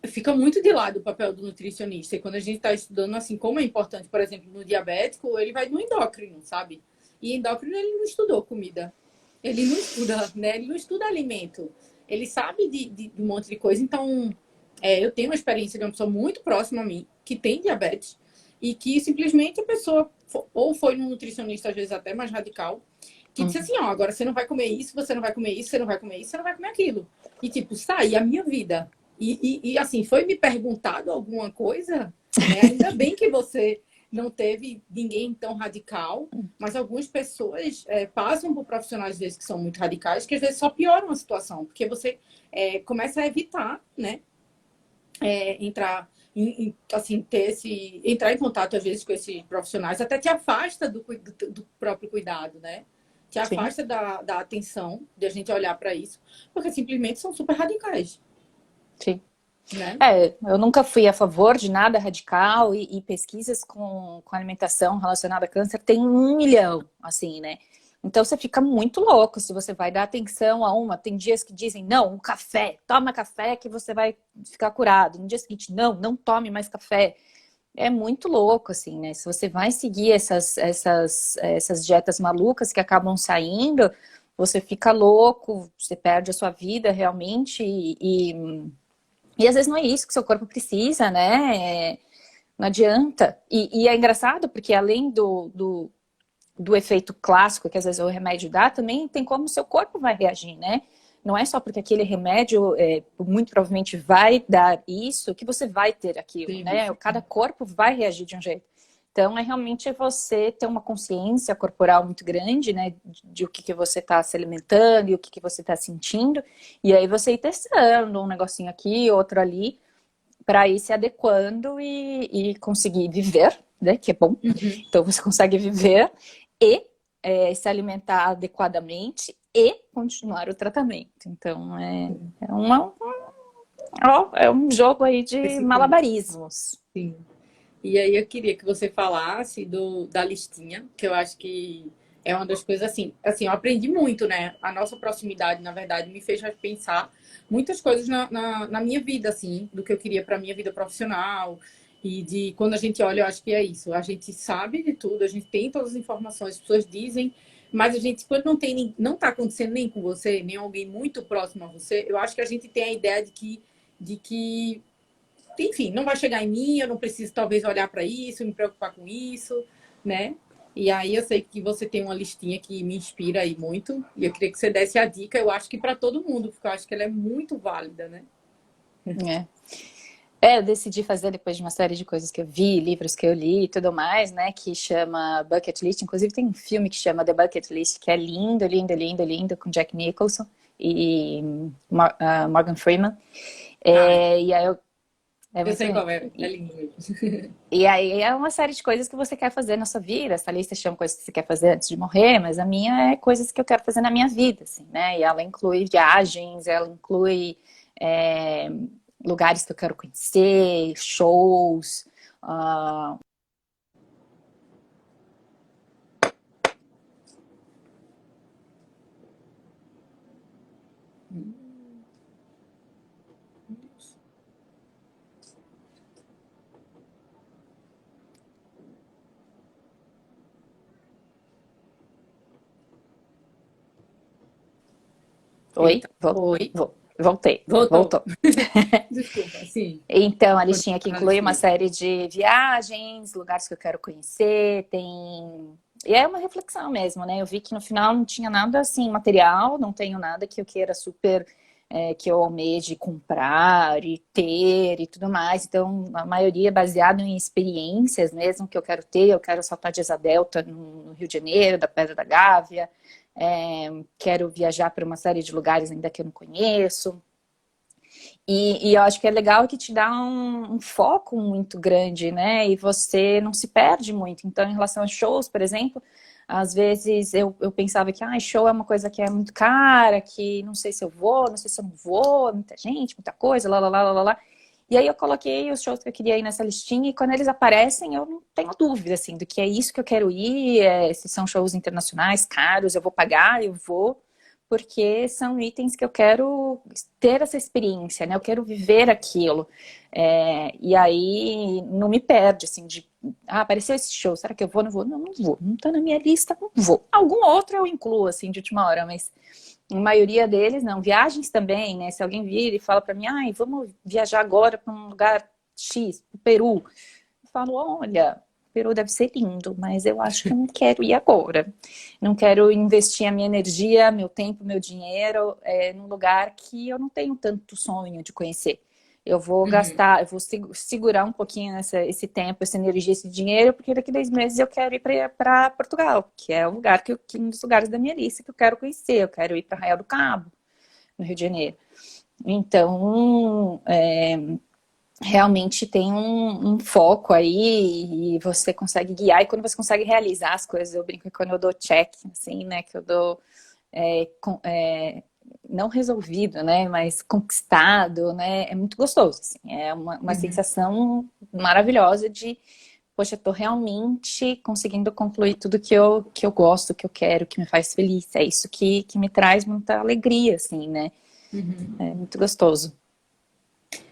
fica muito de lado o papel do nutricionista. E quando a gente está estudando, assim, como é importante, por exemplo, no diabético, ele vai no endócrino, sabe? E endócrino ele não estudou comida. Ele não estuda, né? Ele não estuda alimento. Ele sabe de um monte de coisa. Então, eu tenho uma experiência de uma pessoa muito próxima a mim, que tem diabetes, e que simplesmente a pessoa ou foi num nutricionista, às vezes até mais radical, que disse assim, ó, agora você não vai comer isso, você não vai comer isso, você não vai comer isso, você não vai comer aquilo. E, tipo, sai a minha vida. Assim, foi me perguntado alguma coisa, né? Ainda bem que você não teve ninguém tão radical, mas algumas pessoas passam por profissionais, às vezes, que são muito radicais, que às vezes só pioram a situação, porque você começa a evitar, né? Assim, entrar em contato, às vezes, com esses profissionais, até te afasta do próprio cuidado, né? Te Sim. afasta da atenção, de a gente olhar para isso, porque simplesmente são super radicais, Sim. né? Eu nunca fui a favor de nada radical e pesquisas com alimentação relacionada a câncer tem 1 milhão, assim, né? Então você fica muito louco se você vai dar atenção a uma. Tem dias que dizem, não, um café, toma café que você vai ficar curado. No dia seguinte, não, não tome mais café. É muito louco, assim, né? Se você vai seguir essas dietas malucas que acabam saindo, você fica louco, você perde a sua vida realmente e às vezes não é isso que seu corpo precisa, né? Não adianta. E é engraçado porque além do efeito clássico que às vezes o remédio dá, também tem como o seu corpo vai reagir, né? Não é só porque aquele remédio muito provavelmente vai dar isso que você vai ter aquilo, Sim, né? Cada corpo vai reagir de um jeito. Então, é realmente você ter uma consciência corporal muito grande, né? De o que você está se alimentando e o que você está sentindo. E aí você ir testando um negocinho aqui, outro ali, para ir se adequando e conseguir viver, né? Que é bom. uhum. Então, você consegue viver e se alimentar adequadamente e continuar o tratamento. Então, é um jogo aí de Esse equilíbrio. malabarismos. Sim. E aí eu queria que você falasse da listinha, que eu acho que é uma das coisas assim, eu aprendi muito, né? A nossa proximidade, na verdade, me fez pensar muitas coisas na minha vida, assim, do que eu queria para minha vida profissional. E de quando a gente olha, eu acho que é isso. A gente sabe de tudo, a gente tem todas as informações, as pessoas dizem, mas a gente, quando não está acontecendo nem com você, nem alguém muito próximo a você, eu acho que a gente tem a ideia de que enfim, não vai chegar em mim, eu não preciso talvez olhar para isso, me preocupar com isso, né? E aí eu sei que você tem uma listinha que me inspira aí muito, e eu queria que você desse a dica, eu acho que para todo mundo, porque eu acho que ela é muito válida, né? É. Eu decidi fazer depois de uma série de coisas que eu vi, livros que eu li e tudo mais, né? Que chama Bucket List. Inclusive tem um filme que chama The Bucket List, que é lindo, lindo, lindo, lindo, com Jack Nicholson e Morgan Freeman. Ah, E aí é eu muito sei lindo. qual é lindo mesmo. E aí é uma série de coisas que você quer fazer na sua vida. Essa lista chama coisas que você quer fazer antes de morrer, mas a minha é coisas que eu quero fazer na minha vida, assim, né? E ela inclui viagens, ela inclui é, lugares que eu quero conhecer, shows. Uh... Oi? Eita, oi, Voltei. voltou. Voltou. Desculpa, sim. Então, a Pode listinha aqui falar inclui uma desse série de viagens, lugares que eu quero conhecer, tem... E é uma reflexão mesmo, né? Eu vi que no final não tinha nada assim material, não tenho nada que eu queira super, que eu almeje comprar e ter e tudo mais. Então, a maioria é baseado em experiências mesmo que eu quero ter. Eu quero saltar de asa delta no Rio de Janeiro, da Pedra da Gávea. Quero viajar para uma série de lugares ainda que eu não conheço. E eu acho que é legal que te dá um foco muito grande, né? E você não se perde muito. Então, em relação a shows, por exemplo, às vezes eu pensava que show é uma coisa que é muito cara, que não sei se eu vou, não sei se eu não vou, muita gente, muita coisa, lá, lá, lá, lá, lá. E aí eu coloquei os shows que eu queria ir nessa listinha e quando eles aparecem eu não tenho dúvida, assim, do que é isso que eu quero ir, se são shows internacionais, caros, eu vou pagar, eu vou, porque são itens que eu quero ter essa experiência, né? Eu quero viver aquilo. E aí não me perde, assim, apareceu esse show, será que eu vou? Não vou? Não, não vou. Não tá na minha lista, não vou. Algum outro eu incluo, assim, de última hora, mas a maioria deles não. Viagens também, né? Se alguém vira e fala para mim, ai, vamos viajar agora para um lugar X, pro Peru. Eu falo, olha, o Peru deve ser lindo, mas eu acho que eu não quero ir agora. Não quero investir a minha energia, meu tempo, meu dinheiro num lugar que eu não tenho tanto sonho de conhecer. Eu vou Uhum. gastar, eu vou segurar um pouquinho esse tempo, essa energia, esse dinheiro, porque daqui 10 meses eu quero ir para Portugal, que é um lugar um dos lugares da minha lista que eu quero conhecer. Eu quero ir para Arraial do Cabo, no Rio de Janeiro. Então, realmente tem um foco aí e você consegue guiar. E quando você consegue realizar as coisas, eu brinco que quando eu dou check, assim, né, que eu dou não resolvido, né, mas conquistado, né, é muito gostoso, assim, é uma Uhum. sensação maravilhosa de, poxa, eu tô realmente conseguindo concluir tudo que eu gosto, que eu quero, que me faz feliz, é isso que me traz muita alegria, assim, né, Uhum. é muito gostoso.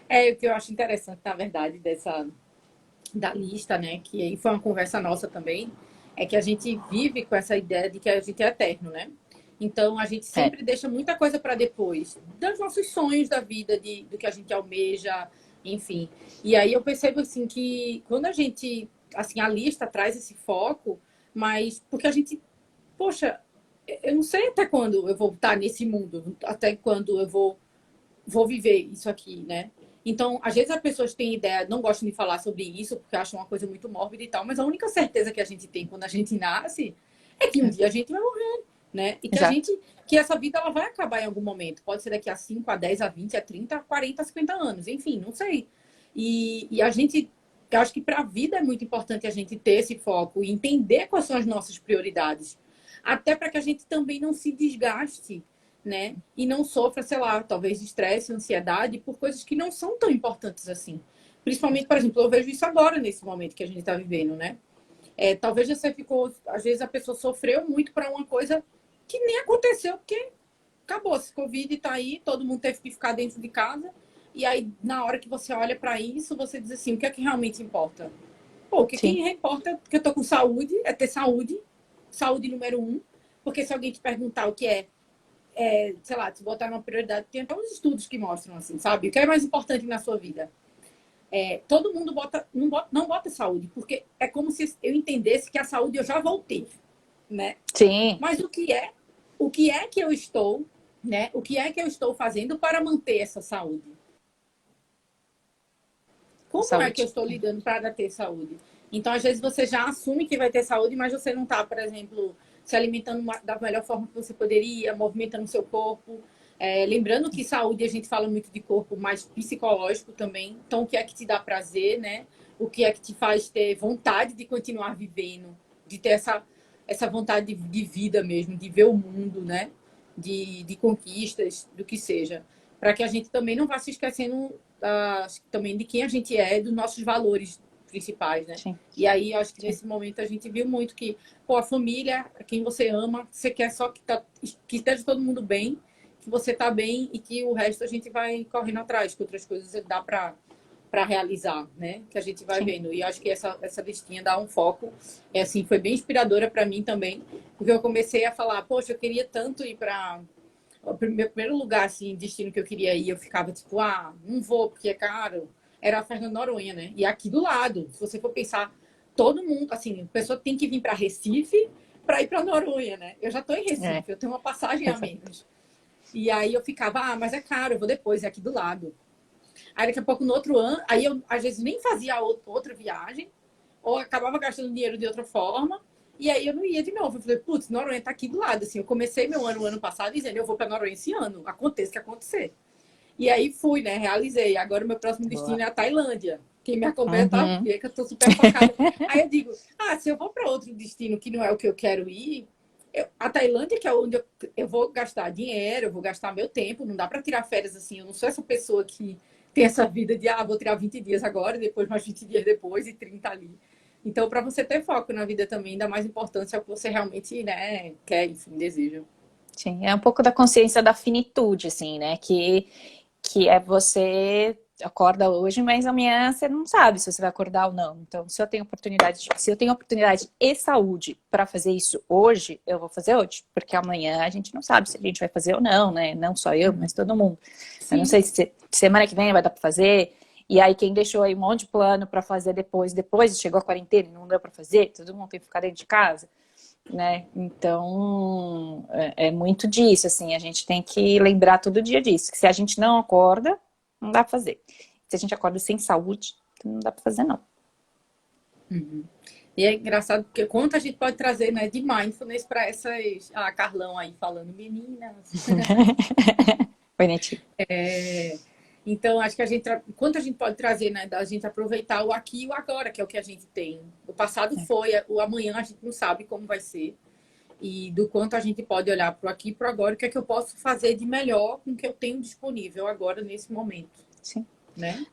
É o que eu acho interessante, na verdade, da lista, né? Que aí foi uma conversa nossa também, é que a gente vive com essa ideia de que a gente é eterno, né? Então a gente É, sempre deixa muita coisa para depois, dos nossos sonhos da vida, do que a gente almeja, enfim. E aí eu percebo assim que quando a gente, assim, a lista traz esse foco, mas porque a gente, poxa, eu não sei até quando eu vou estar nesse mundo, até quando eu vou viver isso aqui, né? Então, às vezes as pessoas têm ideia, não gostam de falar sobre isso, porque acham uma coisa muito mórbida e tal, mas a única certeza que a gente tem quando a gente nasce é que um dia a gente vai morrer, né? E exato. que essa vida ela vai acabar em algum momento. Pode ser daqui a 5, a 10, a 20, a 30, a 40, a 50 anos, enfim, não sei. E a gente, eu acho que para a vida é muito importante a gente ter esse foco e entender quais são as nossas prioridades. Até para que a gente também não se desgaste, né? E não sofra, sei lá, talvez de estresse, ansiedade por coisas que não são tão importantes assim. Principalmente, por exemplo, eu vejo isso agora nesse momento que a gente está vivendo, né? Talvez você ficou, às vezes a pessoa sofreu muito para uma coisa que nem aconteceu, porque acabou, esse Covid está aí, todo mundo teve que ficar dentro de casa. E aí, na hora que você olha para isso, você diz assim: o que é que realmente importa? Pô, o que, Sim, que importa é que eu tô com saúde, é ter saúde, saúde número um. Porque se alguém te perguntar o que sei lá, se botar uma prioridade, tem até uns estudos que mostram assim, sabe? O que é mais importante na sua vida? Todo mundo não bota saúde, porque é como se eu entendesse que a saúde eu já vou ter, né? sim, Mas o que é que eu estou, né? O que é que eu estou fazendo para manter essa saúde? Como é que eu saúde. estou lidando para ter saúde? Então, às vezes, você já assume que vai ter saúde, mas você não está, por exemplo, se alimentando da melhor forma que você poderia, movimentando o seu corpo. Lembrando que saúde a gente fala muito de corpo, mas psicológico também. Então, o que é que te dá prazer, né? O que é que te faz ter vontade de continuar vivendo, de ter essa vontade de vida mesmo, de ver o mundo, né? De conquistas, do que seja. Para que a gente também não vá se esquecendo também de quem a gente é, dos nossos valores principais, né? Sim, E aí, acho que sim, nesse momento a gente viu muito que, pô, a família, quem você ama, você quer só que esteja todo mundo bem, que você tá bem e que o resto a gente vai correndo atrás, que outras coisas dá para realizar, né? Que a gente vai sim. vendo. E acho que essa listinha dá um foco. Assim, foi bem inspiradora para mim também, porque eu comecei a falar, poxa, eu queria tanto ir para o meu primeiro lugar, assim, destino que eu queria ir, eu ficava tipo, não vou porque é caro. Era a Fernando Noronha, né? E aqui do lado, se você for pensar, todo mundo, assim, a pessoa tem que vir para Recife para ir para Noronha, né? Eu já estou em É, Recife, eu tenho uma passagem a exato. menos. E aí eu ficava, mas é caro, eu vou depois, é aqui do lado. Aí daqui a pouco, no outro ano, aí eu às vezes nem fazia outra viagem, ou acabava gastando dinheiro de outra forma, e aí eu não ia de novo. Eu falei, putz, Noronha tá aqui do lado. Assim, eu comecei meu ano passado dizendo, eu vou para Noronha esse ano, aconteça o que acontecer. E aí fui, né? Realizei. Agora o meu próximo destino Boa. é a Tailândia. Quem me acompanha tá Uhum. vendo que eu tô super focada. Aí eu digo, se eu vou para outro destino que não é o que eu quero ir, a Tailândia, que é onde eu vou gastar dinheiro, eu vou gastar meu tempo, não dá para tirar férias assim. Eu não sou essa pessoa que tem essa vida de, vou tirar 20 dias agora, depois mais 20 dias depois e 30 ali. Então, para você ter foco na vida também, dá mais importância ao que você realmente, né, quer, enfim, deseja. Sim, é um pouco da consciência da finitude, assim, né? Que é você acorda hoje, mas amanhã você não sabe se você vai acordar ou não. Então, se eu tenho oportunidade e saúde para fazer isso hoje, eu vou fazer hoje, porque amanhã a gente não sabe se a gente vai fazer ou não, né? Não só eu, mas todo mundo. Eu não Sim. sei se semana que vem vai dar para fazer. E aí quem deixou aí um monte de plano para fazer depois chegou a quarentena e não deu para fazer, todo mundo tem que ficar dentro de casa, né? Então, é muito disso, assim, a gente tem que lembrar todo dia disso, que se a gente não acorda, não dá pra fazer. Se a gente acorda sem saúde, não dá pra fazer, não. Uhum. E é engraçado porque quanto a gente pode trazer, né, de mindfulness para essas... Ah, Carlão aí falando, meninas. Oi, Neti. Então, acho que quanto a gente pode trazer, né, da gente aproveitar o aqui e o agora, que é o que a gente tem. O passado foi, o amanhã a gente não sabe como vai ser. E do quanto a gente pode olhar para o aqui e para o agora, o que é que eu posso fazer de melhor com o que eu tenho disponível agora, nesse momento. Sim. Né?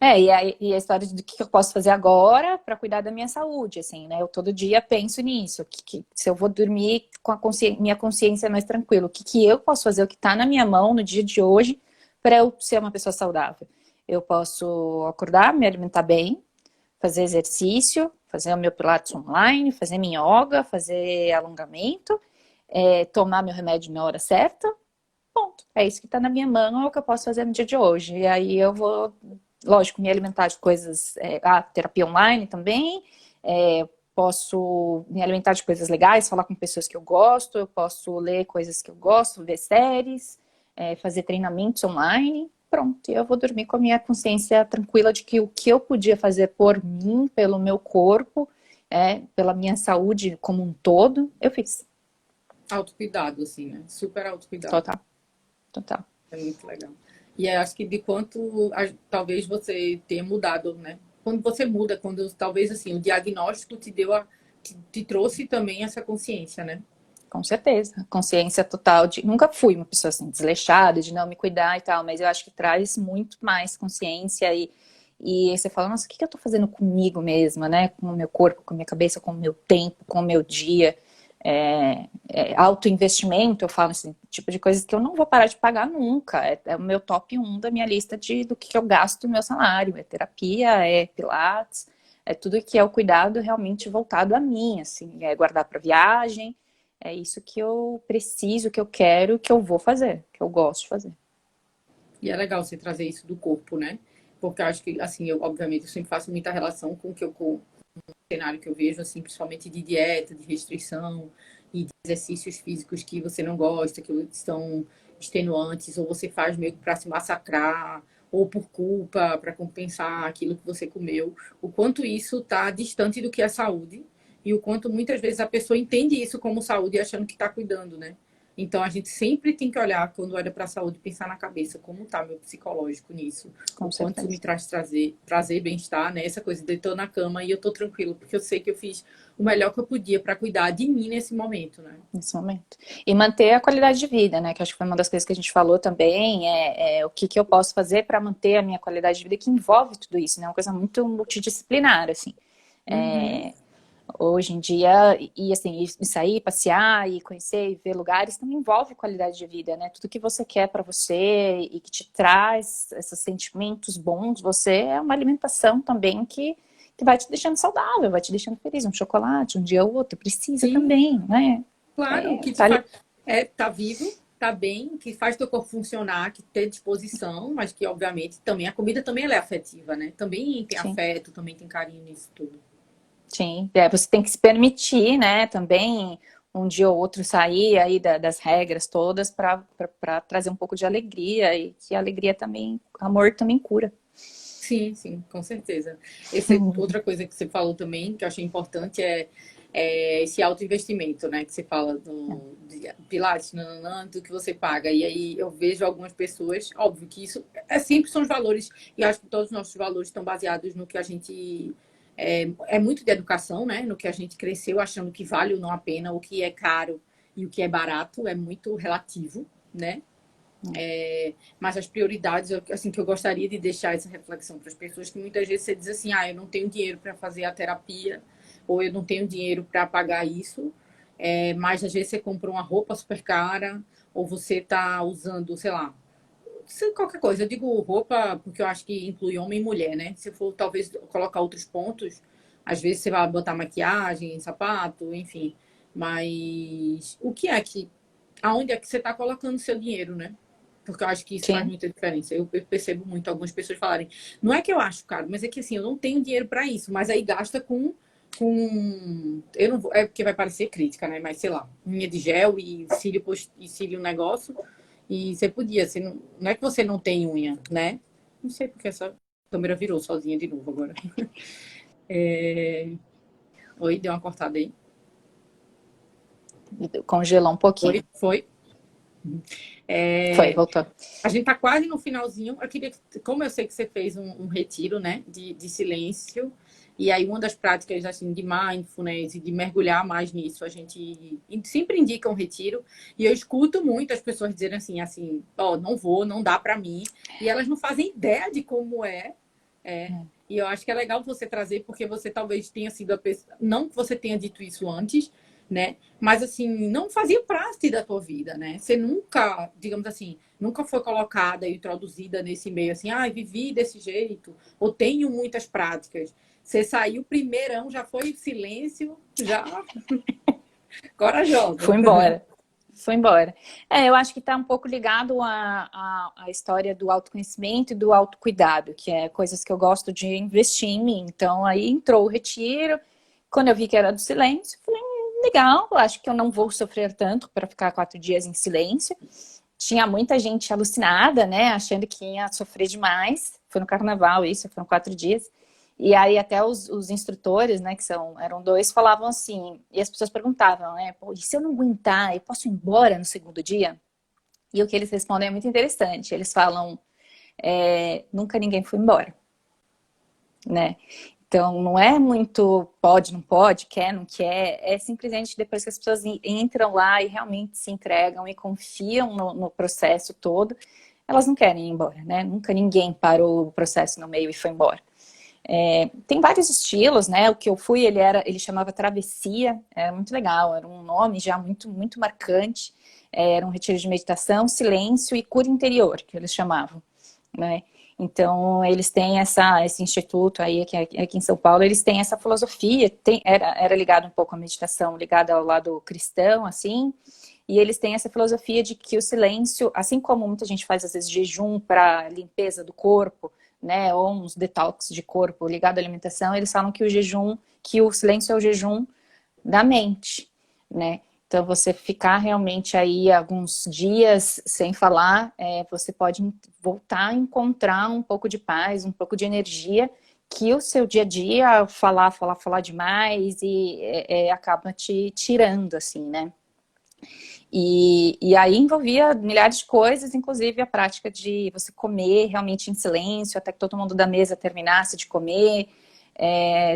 E a história do que eu posso fazer agora para cuidar da minha saúde, assim, né? Eu todo dia penso nisso, se eu vou dormir com minha consciência mais tranquila, o que eu posso fazer, o que está na minha mão no dia de hoje para eu ser uma pessoa saudável. Eu posso acordar, me alimentar bem, fazer exercício, fazer o meu pilates online, fazer minha yoga, fazer alongamento, tomar meu remédio na hora certa. Ponto. É isso que está na minha mão, é o que eu posso fazer no dia de hoje. E aí eu vou, lógico, me alimentar de coisas, terapia online também, posso me alimentar de coisas legais, falar com pessoas que eu gosto, eu posso ler coisas que eu gosto, ver séries, fazer treinamentos online. Pronto, e eu vou dormir com a minha consciência tranquila de que o que eu podia fazer por mim, pelo meu corpo, pela minha saúde como um todo, eu fiz. Autocuidado, assim, né? Super autocuidado. Total, total. É muito legal. E eu acho que de quanto talvez você tenha mudado, né? Quando você muda, quando talvez assim, o diagnóstico te trouxe também essa consciência, né? Com certeza. Consciência total de. Nunca fui uma pessoa assim, desleixada, de não me cuidar e tal, mas eu acho que traz muito mais consciência e aí você fala, nossa, o que eu tô fazendo comigo mesma, né? Com o meu corpo, com a minha cabeça, com o meu tempo, com o meu dia. Autoinvestimento, eu falo esse tipo de coisas que eu não vou parar de pagar nunca. É o meu top um da minha lista do que eu gasto no meu salário. É terapia, é pilates, é tudo que é o cuidado realmente voltado a mim, assim, é guardar para viagem. É isso que eu preciso, que eu quero, que eu vou fazer, que eu gosto de fazer. E é legal você trazer isso do corpo, né? Porque eu acho que, assim, obviamente, eu sempre faço muita relação com o cenário que eu vejo, assim, principalmente de dieta, de restrição e de exercícios físicos que você não gosta, que são extenuantes, ou você faz meio que para se massacrar, ou por culpa, para compensar aquilo que você comeu. O quanto isso está distante do que é saúde e o quanto muitas vezes a pessoa entende isso como saúde achando que está cuidando, né? Então a gente sempre tem que olhar quando olha para a saúde, pensar na cabeça como está meu psicológico nisso, Com o quanto isso me certeza. traz prazer, bem-estar, né? Essa coisa de eu tô na cama e eu tô tranquilo, porque eu sei que eu fiz o melhor que eu podia para cuidar de mim nesse momento, né? Nesse momento. E manter a qualidade de vida, né? Que acho que foi uma das coisas que a gente falou também, o que eu posso fazer para manter a minha qualidade de vida, que envolve tudo isso, né? Uma coisa muito multidisciplinar, assim. Uhum. Hoje em dia, assim, e sair, passear, e conhecer e ver lugares também envolve qualidade de vida, né? Tudo que você quer para você e que te traz esses sentimentos bons, você é uma alimentação também que vai te deixando saudável, vai te deixando feliz. Um chocolate, um dia ou outro, precisa Sim, também, né? claro, o que te Tá ali. faz tá vivo, tá bem, que faz teu corpo funcionar, que tem disposição, mas que obviamente também a comida também ela é afetiva, né? Também tem Sim, afeto, também tem carinho nisso tudo. sim. Você tem que se permitir, né? Também um dia ou outro sair aí das regras todas para trazer um pouco de alegria e que a alegria também, amor também cura. Sim, sim, com certeza. Outra coisa que você falou também, que eu achei importante, é esse autoinvestimento, né? Que você fala de Pilates, nananã, do que você paga. E aí eu vejo algumas pessoas, óbvio que isso sempre são os valores, e acho que todos os nossos valores estão baseados no que a gente. É muito de educação, né? No que a gente cresceu achando que vale ou não a pena, o que é caro e o que é barato, é muito relativo, né? Mas as prioridades, assim, que eu gostaria de deixar essa reflexão para as pessoas, que muitas vezes você diz assim, eu não tenho dinheiro para fazer a terapia, ou eu não tenho dinheiro para pagar isso, mas às vezes você compra uma roupa super cara, ou você está usando, sei lá, qualquer coisa. Eu digo roupa porque eu acho que inclui homem e mulher, né? Se for talvez colocar outros pontos, às vezes você vai botar maquiagem, sapato, enfim. Mas o que é que, aonde é que você está colocando seu dinheiro, né? Porque eu acho que isso faz Sim. muita diferença. Eu percebo muito algumas pessoas falarem, não é que eu acho caro, mas é que assim, eu não tenho dinheiro para isso, mas aí gasta com eu não vou, é porque vai parecer crítica, né? Mas sei lá, unha de gel e cílio e cílio negócio. E você podia, você não é que você não tem unha, né? Não sei porque essa câmera virou sozinha de novo agora. Oi, deu uma cortada aí. Congelou um pouquinho. Foi. Foi, voltou. A gente tá quase no finalzinho. Eu queria, como eu sei que você fez um retiro, né, de silêncio, e aí uma das práticas assim de mindfulness e de mergulhar mais nisso, a gente sempre indica um retiro. E eu escuto muito as pessoas dizerem assim, não vou, não dá para mim, e elas não fazem ideia de como é. E eu acho que é legal você trazer, porque você talvez tenha sido a pessoa, não que você tenha dito isso antes, né? Mas assim, não fazia parte da tua vida, né? Você nunca, digamos assim, nunca foi colocada e introduzida nesse meio assim, vivi desse jeito, ou tenho muitas práticas. Você saiu primeirão, já foi silêncio, já corajosa. Fui embora. Foi embora. Eu acho que está um pouco ligado à história do autoconhecimento e do autocuidado, que é coisas que eu gosto de investir em mim. Então, aí entrou o retiro. Quando eu vi que era do silêncio, falei, legal, acho que eu não vou sofrer tanto para ficar 4 dias em silêncio. Tinha muita gente alucinada, né, achando que ia sofrer demais. Foi no carnaval isso, foram 4 dias. E aí até os instrutores, né, eram dois, falavam assim, e as pessoas perguntavam, né, pô, e se eu não aguentar, eu posso ir embora no segundo dia? E o que eles respondem é muito interessante. Eles falam, nunca ninguém foi embora, né? Então não é muito pode, não pode, quer, não quer, é simplesmente depois que as pessoas entram lá e realmente se entregam e confiam no processo todo, elas não querem ir embora, né? Nunca ninguém parou o processo no meio e foi embora. Tem vários estilos, né? O que eu fui, ele chamava Travessia, era muito legal, era um nome já muito, muito marcante. Era um retiro de meditação, silêncio e cura interior, que eles chamavam, né? Então, eles têm esse instituto aí, aqui em São Paulo, eles têm essa filosofia, era ligado um pouco à meditação, ligado ao lado cristão, assim, e eles têm essa filosofia de que o silêncio, assim como muita gente faz, às vezes, jejum para limpeza do corpo, né, ou uns detox de corpo ligado à alimentação, eles falam que o silêncio é o jejum da mente, né? Então, você ficar realmente aí alguns dias sem falar, você pode voltar a encontrar um pouco de paz, um pouco de energia, que o seu dia a dia, falar demais e acaba te tirando, assim, né? E aí envolvia milhares de coisas, inclusive a prática de você comer realmente em silêncio, até que todo mundo da mesa terminasse de comer,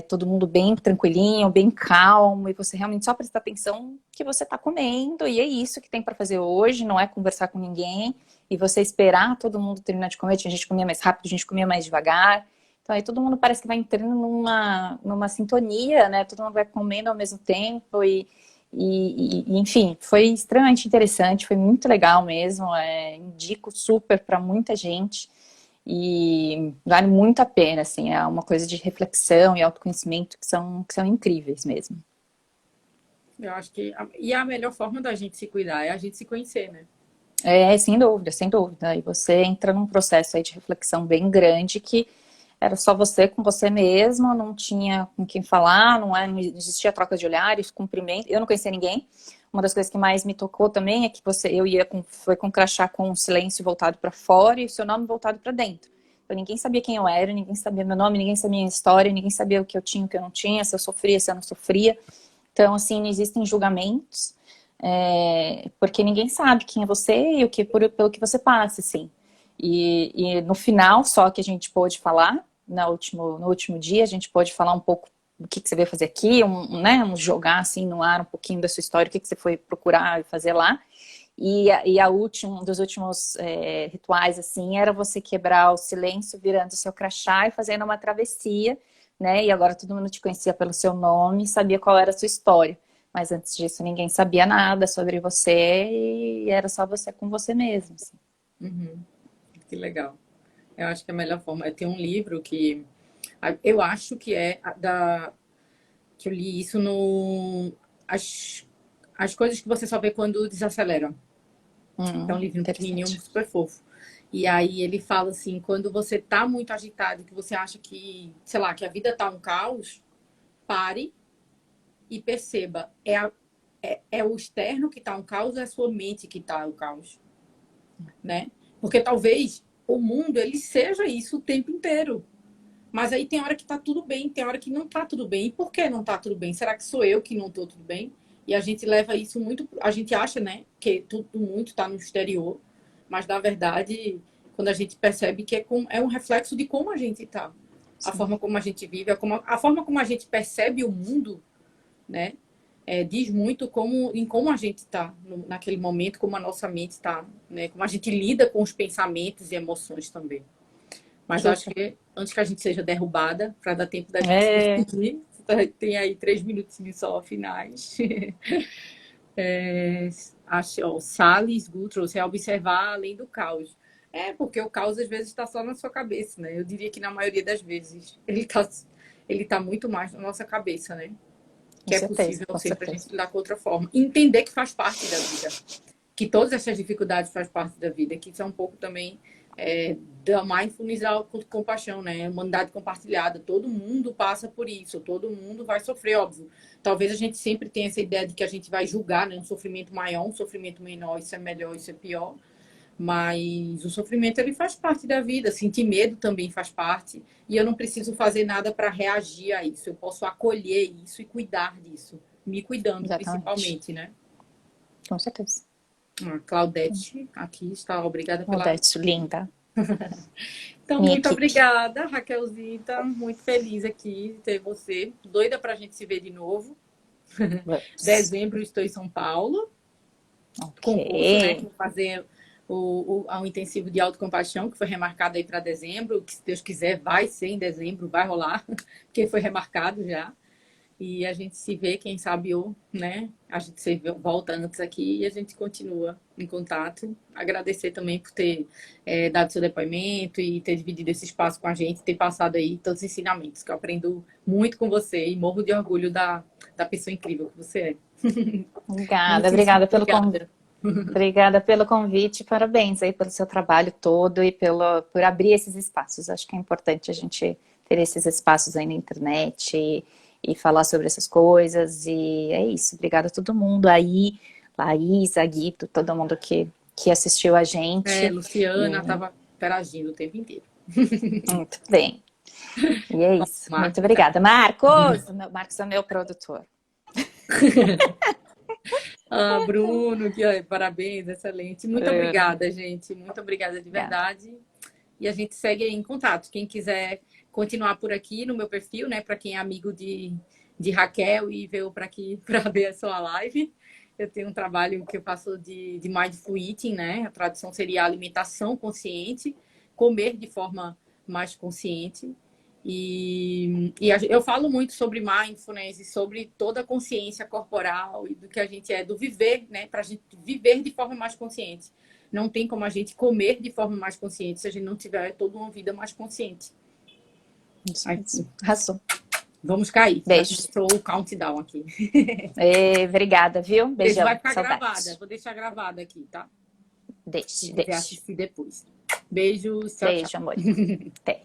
todo mundo bem tranquilinho, bem calmo, e você realmente só prestar atenção que você está comendo, e é isso que tem para fazer hoje, não é conversar com ninguém, e você esperar todo mundo terminar de comer, tinha gente que comia mais rápido, a gente comia mais devagar, então aí todo mundo parece que vai entrando numa sintonia, né, todo mundo vai comendo ao mesmo tempo, enfim, foi extremamente interessante, foi muito legal mesmo, indico super para muita gente e vale muito a pena, assim, é uma coisa de reflexão e autoconhecimento que são incríveis mesmo. Eu acho que e a melhor forma da gente se cuidar é a gente se conhecer, né? Sem dúvida, sem dúvida. E você entra num processo aí de reflexão bem grande que era só você com você mesmo, não tinha com quem falar, não existia troca de olhares, cumprimento. Eu não conhecia ninguém. Uma das coisas que mais me tocou também é que foi com crachá com o silêncio voltado para fora e o seu nome voltado para dentro. Então ninguém sabia quem eu era, ninguém sabia meu nome, ninguém sabia minha história, ninguém sabia o que eu tinha, o que eu não tinha, se eu sofria, se eu não sofria. Então, assim, não existem julgamentos, porque ninguém sabe quem é você e pelo que você passa, assim. E no final, só que a gente pôde falar, no último dia, a gente pôde falar um pouco do que você veio fazer aqui, né, jogar assim no ar um pouquinho da sua história, o que você foi procurar e fazer lá. Um dos últimos rituais, assim, era você quebrar o silêncio, virando o seu crachá e fazendo uma travessia, né? E agora todo mundo te conhecia pelo seu nome, sabia qual era a sua história. Mas antes disso, ninguém sabia nada sobre você e era só você com você mesmo, assim. Uhum. Que legal. Eu acho que é a melhor forma. Tem um livro que eu acho que que eu li isso no as coisas que você só vê quando desacelera. É um livrinho pequenininho, Interessante. super fofo. E aí ele fala assim, quando você tá muito agitado, que você acha que, sei lá, que a vida tá um caos, pare e perceba, é o externo que tá um caos ou é a sua mente que tá o caos, né? Porque talvez o mundo, ele seja isso o tempo inteiro. Mas aí tem hora que tá tudo bem, tem hora que não tá tudo bem. E por que não tá tudo bem? Será que sou eu que não tô tudo bem? E a gente leva isso muito... A gente acha, né, que tudo muito tá no exterior. Mas, na verdade, quando a gente percebe que é um reflexo de como a gente tá. A forma como a gente vive, a forma como a gente percebe o mundo, né? Diz muito em como a gente está naquele momento, como a nossa mente está, né? Como a gente lida com os pensamentos e emoções também. Mas eu acho que antes que a gente seja derrubada, para dar tempo da gente se despedir, tem aí 3 minutinhos só finais. O Salles Gu trouxe observar além do caos. Porque o caos às vezes está só na sua cabeça, né? Eu diria que na maioria das vezes ele tá muito mais na nossa cabeça, né? Que é possível sempre a gente lidar com outra forma. E entender que faz parte da vida. Que todas essas dificuldades fazem parte da vida. Que isso é um pouco também da mindfulness da compaixão, né? Humanidade compartilhada. Todo mundo passa por isso. Todo mundo vai sofrer, óbvio. Talvez a gente sempre tenha essa ideia de que a gente vai julgar, né? Um sofrimento maior, um sofrimento menor. Isso é melhor, isso é pior. Mas o sofrimento, ele faz parte da vida. Sentir medo também faz parte. E eu não preciso fazer nada para reagir a isso. Eu posso acolher isso e cuidar disso. Me cuidando, principalmente, né? Com certeza. Claudete, aqui está. Obrigada pela... Claudete, linda. Então, muito obrigada, Raquelzita. Muito feliz aqui de ter você. Doida para a gente se ver de novo. Dezembro, estou em São Paulo. Concurso, né? Vou fazer o intensivo de autocompaixão, que foi remarcado aí para dezembro, que se Deus quiser vai ser em dezembro, vai rolar, porque foi remarcado já. E a gente se vê, quem sabe né? A gente se volta antes aqui e a gente continua em contato. Agradecer também por ter dado seu depoimento e ter dividido esse espaço com a gente, ter passado aí todos os ensinamentos, que eu aprendo muito com você e morro de orgulho da pessoa incrível que você é. Obrigada pelo convite. Obrigada pelo convite, parabéns aí pelo seu trabalho todo e por abrir esses espaços. Acho que é importante a gente ter esses espaços aí na internet e falar sobre essas coisas, e é isso. Obrigada a todo mundo aí, Laís, Guido, todo mundo que assistiu a gente. Luciana estava interagindo o tempo inteiro. Muito bem. E é isso. Muito obrigada. Marcos! Marcos é meu produtor. Bruno, parabéns, excelente. Muito obrigada, gente. Muito obrigada de verdade. E a gente segue aí em contato. Quem quiser continuar por aqui no meu perfil, né? Para quem é amigo de Raquel e veio para aqui para ver a sua live. Eu tenho um trabalho que eu faço de Mindful Eating, né? A tradução seria alimentação consciente, comer de forma mais consciente. E eu falo muito sobre mindfulness e sobre toda a consciência corporal e do que a gente do viver, né? Para a gente viver de forma mais consciente. Não tem como a gente comer de forma mais consciente se a gente não tiver toda uma vida mais consciente. Arrasou. Vamos cair. Beijo. Estou o countdown aqui. Obrigada, viu? Beijão. Vai ficar gravada. Vou deixar gravada aqui, tá? Deixe. Assistir depois. Beijos. Tchau, Beijo, tchau. amor. Até.